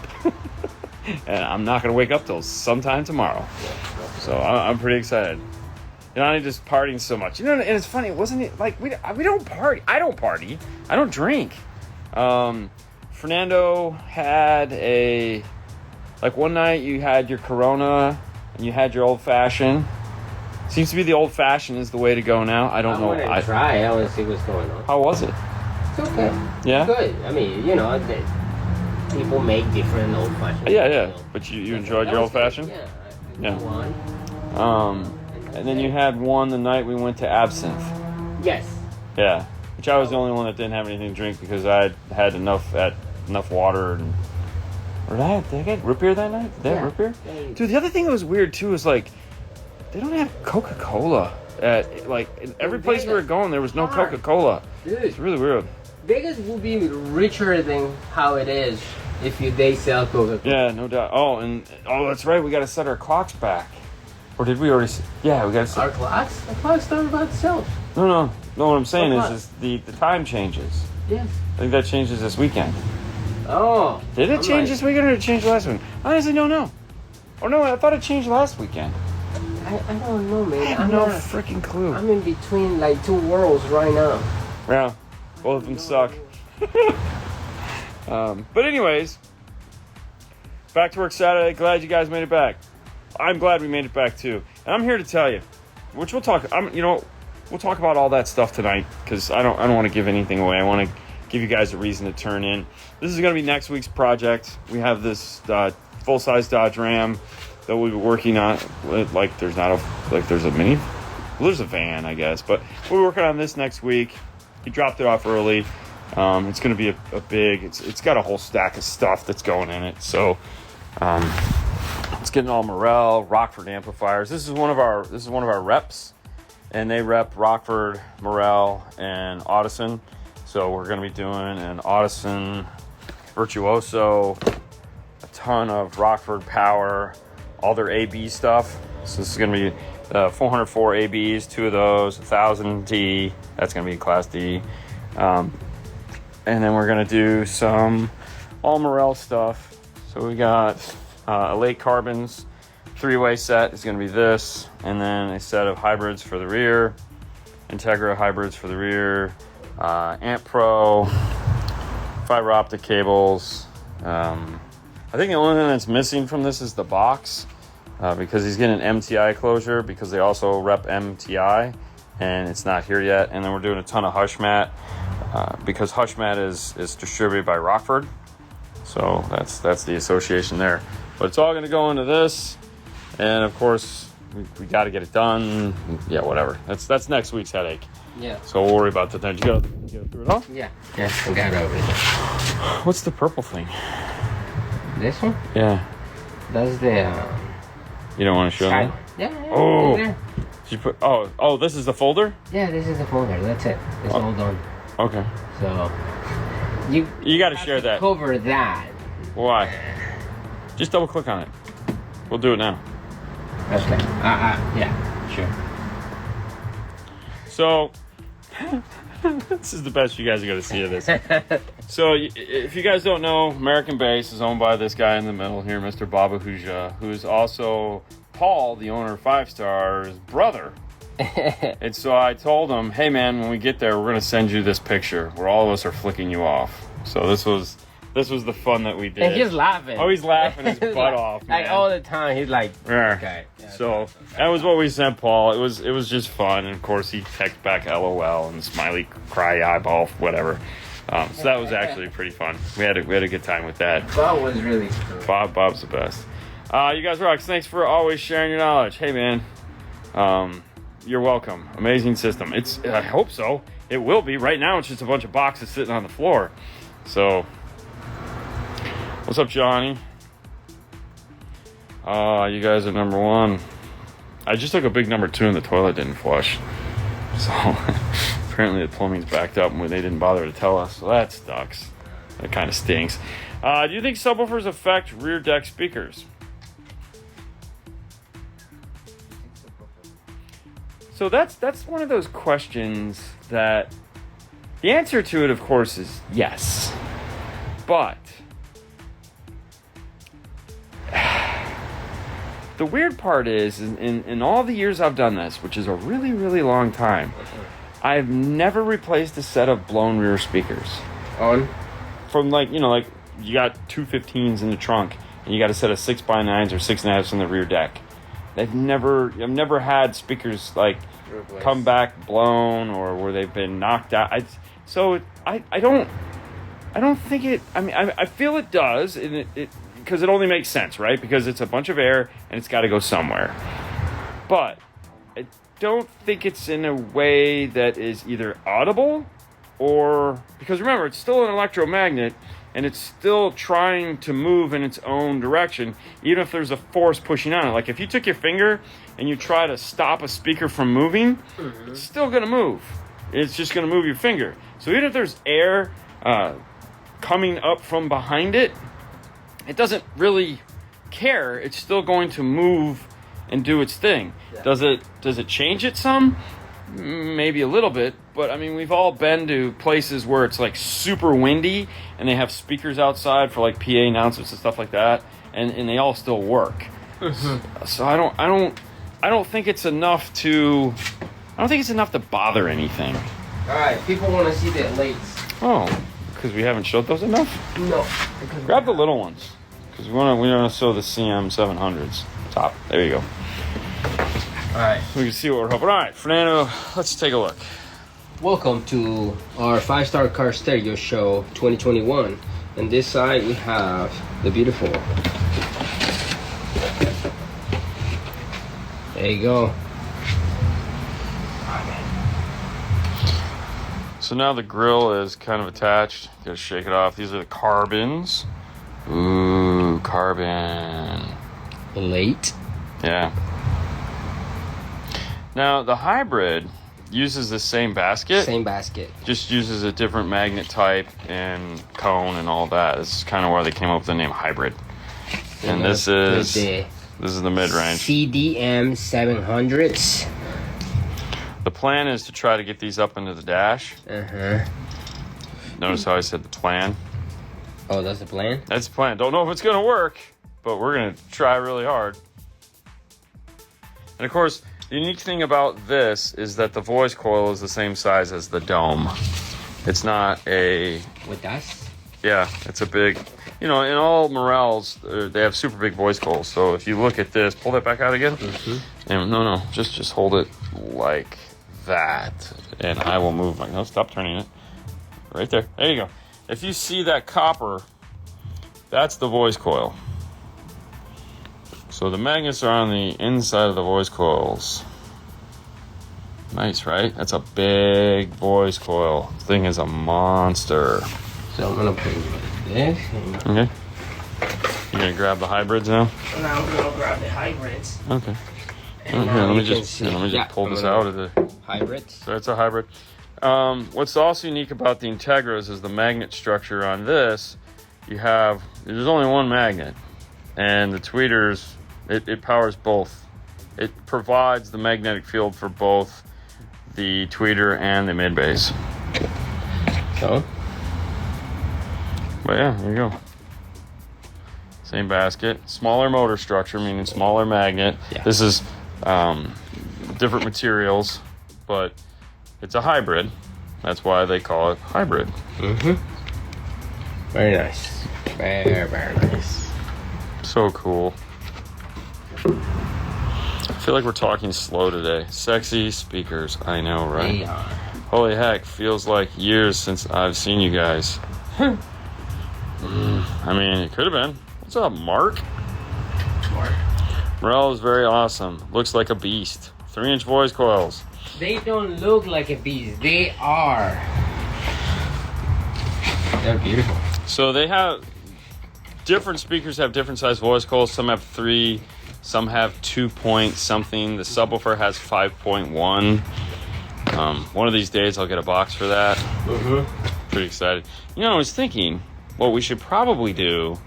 A: And I'm not going to wake up till sometime tomorrow. So I'm pretty excited. You know, I'm just partying so much. You know, and it's funny, wasn't it? Like, we don't party. I don't party. I don't drink. Fernando had like one night you had your Corona and you had your Old Fashioned. Seems to be the Old Fashioned is the way to go now. I don't know.
B: I want to try. I want to see what's going on.
A: How was it?
B: It's okay.
A: Yeah?
B: Good. I mean, you know, people make different Old Fashioned.
A: Yeah.
B: You know.
A: But you enjoyed your Old Fashioned?
B: Yeah.
A: Yeah. And then you had one the night we went to Absinthe.
B: Yes.
A: Yeah. Which I was the only one that didn't have anything to drink because I had enough water. And did I get root beer that night? Did they have root beer? Dude, the other thing that was weird too is like they don't have Coca-Cola at like in every place we were going. There was no Coca-Cola.
B: Dude,
A: it's really weird.
B: Vegas will be richer than how it is if they sell Coca-Cola.
A: Yeah, no doubt. Oh, that's right. We got to set our clocks back. Or did we already? Yeah, we got to set
B: our clocks. The clocks don't about themselves.
A: No. What I'm saying is the time changes.
B: Yes.
A: I think that changes this weekend.
B: Oh.
A: Did it change this weekend or did it change last weekend? I honestly don't know. Oh no, I thought it changed last weekend.
B: I don't know, man.
A: I have no freaking clue.
B: I'm in between like two worlds right now.
A: Yeah, both of them suck. But anyways, back to work Saturday. Glad you guys made it back. I'm glad we made it back too. And I'm here to tell you, which we'll talk. We'll talk about all that stuff tonight because I don't want to give anything away. I want to give you guys a reason to turn in. This is going to be next week's project. We have this full-size Dodge Ram that we'll be working on. Like there's a mini. Well, there's a van, I guess, but we're working on this next week. He dropped it off early. It's going to be a big. It's got a whole stack of stuff that's going in it. So it's getting all Morel, Rockford amplifiers. This is one of our reps, and they rep Rockford, Morel, and Audison. So we're going to be doing an Audison Virtuoso, a ton of Rockford power, all their AB stuff. So this is going to be 404 ABs, 2 of those, 1000 D. That's going to be Class D. And then we're going to do some all Morel stuff. So we got a Lake Carbons 3-way set is going to be this, and then a set of hybrids for the rear, Integra hybrids for the rear, Amp Pro, fiber optic cables. I think the only thing that's missing from this is the box, because he's getting an MTI closure because they also rep MTI, and it's not here yet. And then we're doing a ton of Hushmat because Hushmat is distributed by Rockford, so that's the association there. But it's all going to go into this, and of course we got to get it done. Yeah, whatever. That's next week's headache.
B: Yeah.
A: So we'll worry about that then. Did you go through it all?
B: Yeah, I got it over there.
A: What's the purple thing?
B: This one?
A: Yeah.
B: That's the.
A: You don't want to show me?
B: Yeah.
A: Oh.
B: There.
A: Did you put? Oh, this is the folder?
B: Yeah, this is the folder. That's it. It's all done.
A: Okay.
B: So
A: you got to share that.
B: Cover that.
A: Why? Just double click on it. We'll do it now.
B: Okay. Yeah. Sure.
A: So this is the best you guys are going to see of this. So if you guys don't know, American Base is owned by this guy in the middle here, Mr. Baba Huja, who's also Paul, the owner of 5 Star's brother. And so I told him, hey man, when we get there, we're gonna send you this picture where all of us are flicking you off. So this was the fun that we did.
B: And he's laughing.
A: Oh, he's laughing his butt off, man.
B: Like all the time, he's like,
A: Yeah.
B: okay. Yeah,
A: So that was what we sent Paul. It was just fun, and of course he texted back LOL and smiley cry eyeball, whatever. So that was actually pretty fun. We had a good time with that.
B: Bob was really cool.
A: Bob's the best. You guys rock. Thanks for always sharing your knowledge. Hey man, you're welcome. Amazing system. I hope so. It will be. Right now it's just a bunch of boxes sitting on the floor. So what's up, Johnny? You guys are number one. I just took a big number 2 and the toilet didn't flush. So apparently the plumbing's backed up and they didn't bother to tell us. So that sucks. That kind of stinks. Do you think subwoofers affect rear deck speakers? So that's one of those questions that the answer to it, of course, is yes. But the weird part is, in all the years I've done this, which is a really, really long time, I've never replaced a set of blown rear speakers.
B: On?
A: From like you got 2 15s in the trunk, and you got a set of 6x9s or 6.5s in the rear deck. I've never had speakers like come back blown or where they've been knocked out. I don't think it. I mean, I feel it does, and it because it only makes sense, right? Because it's a bunch of air and it's got to go somewhere. But I don't think it's in a way that is either audible or because remember, it's still an electromagnet. And it's still trying to move in its own direction, even if there's a force pushing on it. Like if you took your finger and you try to stop a speaker from moving, it's still going to move. It's just going to move your finger. So even if there's air coming up from behind it, it doesn't really care. It's still going to move and do its thing. Yeah. Does it change it some? Maybe a little bit, but I mean, we've all been to places where it's like super windy and they have speakers outside for like PA announcements and stuff like that, and they all still work. So I don't think it's enough to bother anything.
B: All right, people want to see the lights.
A: Oh, because we haven't showed those enough?
B: No.
A: Grab the little ones, because we want to show the CM 700s top. There you go.
B: All right.
A: We can see what we're hoping. All right, Fernando, let's take a look.
B: Welcome to our 5-star car stereo show 2021. On this side, we have the beautiful. There you go.
A: So now the grill is kind of attached. Gotta shake it off. These are the carbons. Ooh, carbon.
B: Late.
A: Yeah. Now the hybrid uses the same basket.
B: Same basket.
A: Just uses a different magnet type and cone and all that. This is kind of where they came up with the name hybrid. And this is the mid-range.
B: CDM 700s.
A: The plan is to try to get these up into the dash. Notice how I said the plan?
B: Oh, that's the plan?
A: That's the plan. Don't know if it's going to work, but we're going to try really hard. And of course, the unique thing about this is that the voice coil is the same size as the dome. It's not a...
B: With us?
A: Yeah, it's a big... You know, in all Morels, they have super big voice coils. So if you look at this, pull that back out again. And no, just hold it like that. And I will move my... No, stop turning it. Right there. There you go. If you see that copper, that's the voice coil. So the magnets are on the inside of the voice coils. Nice, right? That's a big voice coil. This thing is a monster.
B: So I'm gonna put this.
A: Okay. You're gonna grab the hybrids now?
B: Now I'm gonna grab the hybrids.
A: Okay.
B: And
A: Here, let me just pull this out of the
B: hybrids.
A: So it's a hybrid. What's also unique about the Integras is the magnet structure on this. There's only one magnet, and the tweeters. It powers both. It provides the magnetic field for both the tweeter and the mid bass.
B: So?
A: But yeah, there you go. Same basket. Smaller motor structure, meaning smaller magnet.
B: Yeah.
A: This is different materials, but it's a hybrid. That's why they call it hybrid.
B: Very nice. Very, very nice.
A: So cool. I feel like we're talking slow today. Sexy speakers. I know, right?
B: They are.
A: Holy heck, feels like years since I've seen you guys. I mean, it could have been. What's up, Mark? Morel is very awesome. Looks like a beast. 3-inch voice coils.
B: They don't look like a beast. They are. They're beautiful.
A: So they have different speakers have different size voice coils. Some have 3, some have 2 point something. The subwoofer has 5.1. One of these days I'll get a box for that. Pretty excited. You know, I was thinking what we should probably do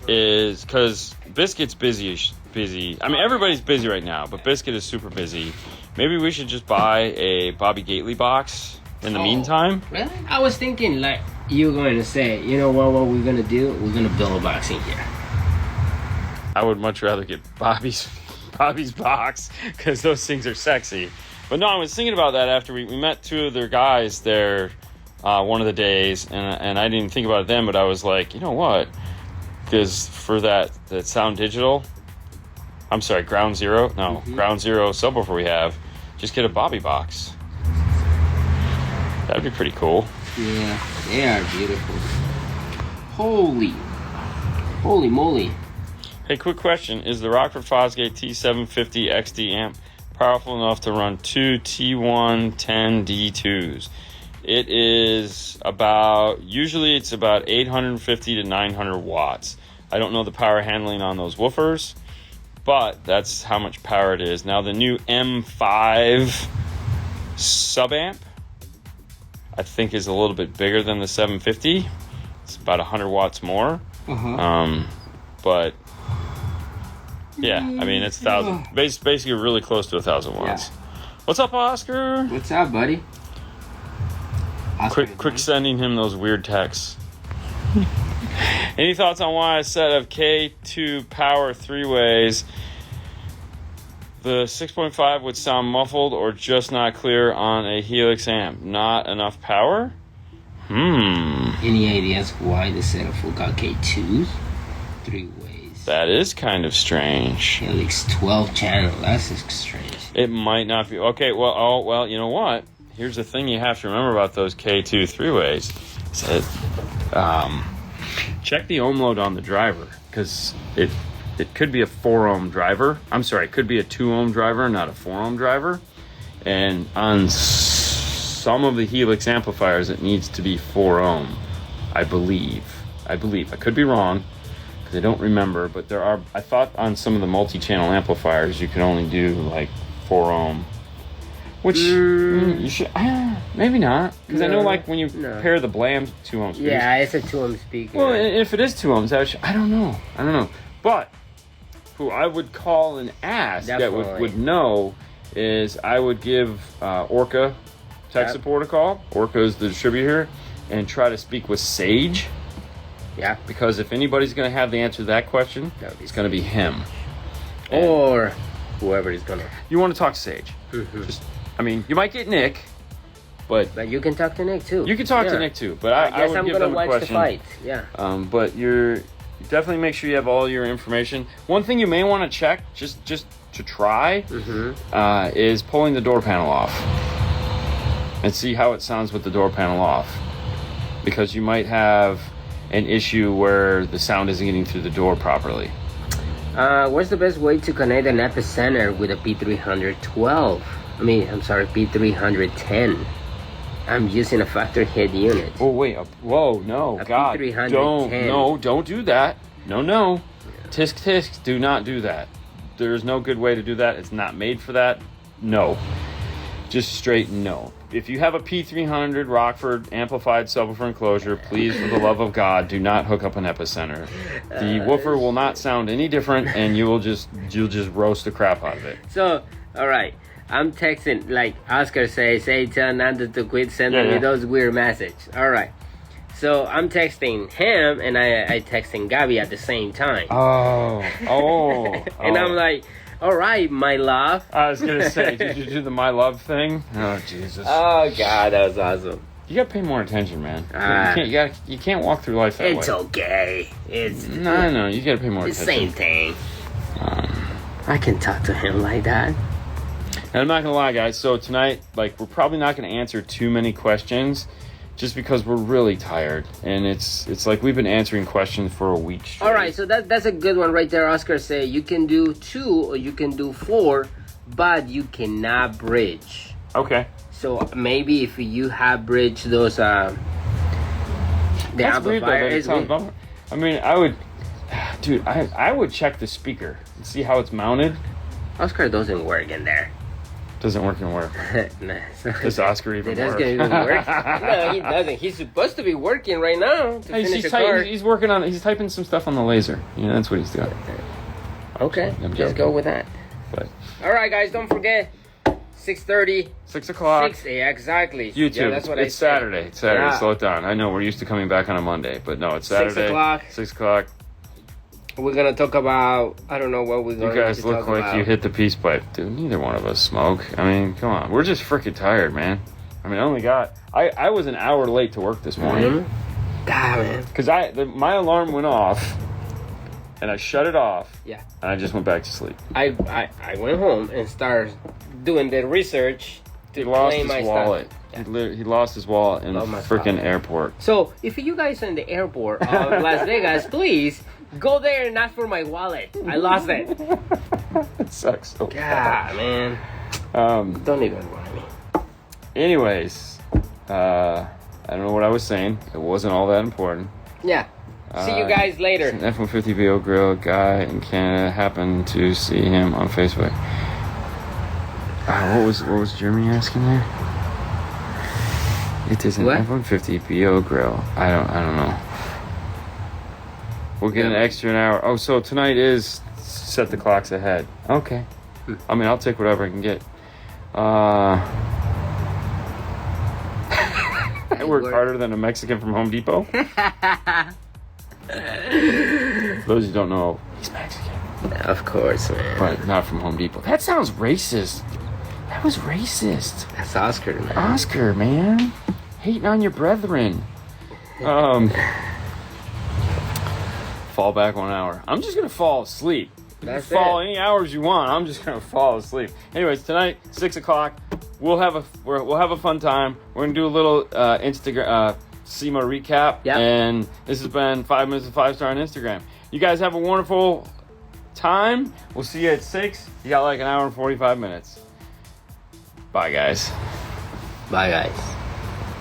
A: is, because Biscuit's busy. I mean, everybody's busy right now, but Biscuit is super busy. Maybe we should just buy a Bobby Gately box in the meantime.
B: Really? I was thinking like you were going to say, you know what we're going to do? We're going to build a box in here.
A: I would much rather get Bobby's box because those things are sexy. But no, I was thinking about that after we met 2 of their guys there one of the days, and I didn't think about it then, but I was like, you know what? Because for that Sound Digital, I'm sorry, Ground Zero subwoofer we have, just get a Bobby box. That'd be pretty cool.
B: Yeah, they are beautiful. Holy moly.
A: Hey, quick question. Is the Rockford Fosgate T750 XD amp powerful enough to run 2 T1 10 D2s? It is usually it's about 850 to 900 watts. I don't know the power handling on those woofers, but that's how much power it is. Now the new M5 subamp, I think, is a little bit bigger than the 750. It's about 100 watts more. But yeah, I mean, it's 1,000, basically really close to 1,000 watts. Yeah. What's up, Oscar?
B: What's up, buddy?
A: Quick sending him those weird texts. Any thoughts on why a set of K2 power 3-ways, the 6.5 would sound muffled or just not clear on a Helix amp? Not enough power?
B: Any ideas why the setup got K2s? 3-ways.
A: That is kind of strange.
B: Helix 12 channel. That's strange.
A: It might not be. Okay, well, you know what? Here's the thing you have to remember about those K2 3-ways. Check the ohm load on the driver, because it could be a 4 ohm driver. I'm sorry, it could be a 2 ohm driver, not a 4 ohm driver. And on some of the Helix amplifiers, it needs to be 4 ohm, I believe. I could be wrong, because I don't remember, but I thought on some of the multi-channel amplifiers, you can only do like 4 ohm. Which you should, maybe not, because I know like when you pair the Blam 2 ohm speakers.
B: Yeah, it's a 2 ohm speaker.
A: Well, if it is 2 ohms, I don't know. But who I would call and ask that would know is I would give Orca tech support a call. Orca is the distributor, and try to speak with Sage.
B: Yeah. Because
A: if anybody's going to have the answer to that question, it's going to be him.
B: Or whoever is going to.
A: You want to talk to Sage. You might get Nick, but
B: you can talk to Nick too.
A: You can talk to Nick too, but I would give them a question.
B: The fight. Yeah.
A: But you definitely make sure you have all your information. One thing you may want to check, just to try, is pulling the door panel off and see how it sounds with the door panel off, because you might have an issue where the sound isn't getting through the door properly.
B: What's the best way to connect an Epicenter with a P312? P310. I'm using a factory head unit.
A: Oh wait! No! God! Don't do that! No! Tisk! Do not do that. There's no good way to do that. It's not made for that. No. Just straight no. If you have a P300 Rockford amplified subwoofer enclosure, please, for the love of God, do not hook up an Epicenter. The woofer will not sound any different, and you'll just roast the crap out of it.
B: So, all right. I'm texting, like Oscar says, hey, tell Nando to quit sending me those weird messages. All right. So I'm texting him, and I texting Gabby at the same time.
A: Oh.
B: And I'm like, All right, my love.
A: I was gonna say, did you do the my love thing? Oh Jesus!
B: Oh God, that was awesome.
A: You gotta pay more attention, man.
B: Ah.
A: You can't walk through life that
B: It's
A: way.
B: okay. It's
A: No, you gotta pay more
B: the
A: attention.
B: same thing. I can talk to him like that.
A: And I'm not gonna lie, guys. So tonight, like, we're probably not gonna answer too many questions, just because we're really tired, and it's like we've been answering questions for a week straight.
B: All right, so that's a good one right there. Oscar say you can do 2 or you can do 4, but you cannot bridge.
A: Okay.
B: So maybe if you have bridged those the
A: That's weird, though,
B: amplifier
A: that it
B: is
A: sounds bummer. I mean, I would check the speaker and see how it's mounted.
B: Oscar doesn't work in there.
A: Doesn't work and work.
B: Nah, so
A: Does Oscar even
B: Does
A: work?
B: even work? No, he doesn't. He's supposed to be working right now to finish a car.
A: He's working on. He's typing some stuff on the laser. You know, that's what he's doing.
B: Okay,
A: I'm
B: let's
A: joking.
B: go with that.
A: But
B: All right, guys, don't forget 6:30.
A: 6 o'clock.
B: 6, yeah, exactly.
A: YouTube.
B: Yeah, that's what
A: it's
B: I said.
A: Saturday. It's Saturday.
B: Yeah.
A: Slow it down. I know we're used to coming back on a Monday, but no, it's Saturday.
B: 6 o'clock.
A: 6 o'clock.
B: We're gonna talk about. I don't know what we're
A: You
B: going
A: guys
B: to
A: look
B: talk
A: like
B: about.
A: you hit the peace pipe, dude. Neither one of us smoke. I mean, come on. We're just freaking tired, man. I mean, I only got. I was an hour late to work this morning
B: God, man.
A: because my alarm went off, and I shut it off,
B: Yeah.
A: and I just went back to sleep.
B: I went home and started doing the research to
A: He lost
B: claim
A: his
B: my
A: wallet.
B: stuff.
A: He lost his wallet in the
B: Oh, my
A: freaking
B: God.
A: airport.
B: So if you guys are in the airport of Las Vegas, please go there and ask for my wallet. I lost it.
A: It sucks so
B: God,
A: bad.
B: man. Don't even remind me.
A: Anyways, I don't know what I was saying. It wasn't all that important.
B: Yeah. See you guys later.
A: An F-150 VO grill guy in Canada happened to see him on Facebook. What was Jeremy asking there? It is an
B: What?
A: F-150 VO grill. I don't know. We'll get an extra an hour. Oh, so tonight is set the clocks ahead. Okay. I mean, I'll take whatever I can get. I work harder than a Mexican from Home Depot. For those who don't know, he's Mexican,
B: Of course, man.
A: but not from Home Depot. That sounds racist. That was racist.
B: That's Oscar, man.
A: Oscar, man. Hating on your brethren. Fall back 1 hour. I'm just going to fall asleep.
B: That's
A: You fall
B: it.
A: any hours you want. I'm just going to fall asleep. Anyways, tonight, 6 o'clock, we'll have a fun time. We're going to do a little Instagram Sema recap.
B: Yep.
A: And this has been 5 Minutes of 5 Star on Instagram. You guys have a wonderful time. We'll see you at 6. You got like an hour and 45 minutes. Bye, guys.
B: Bye, guys.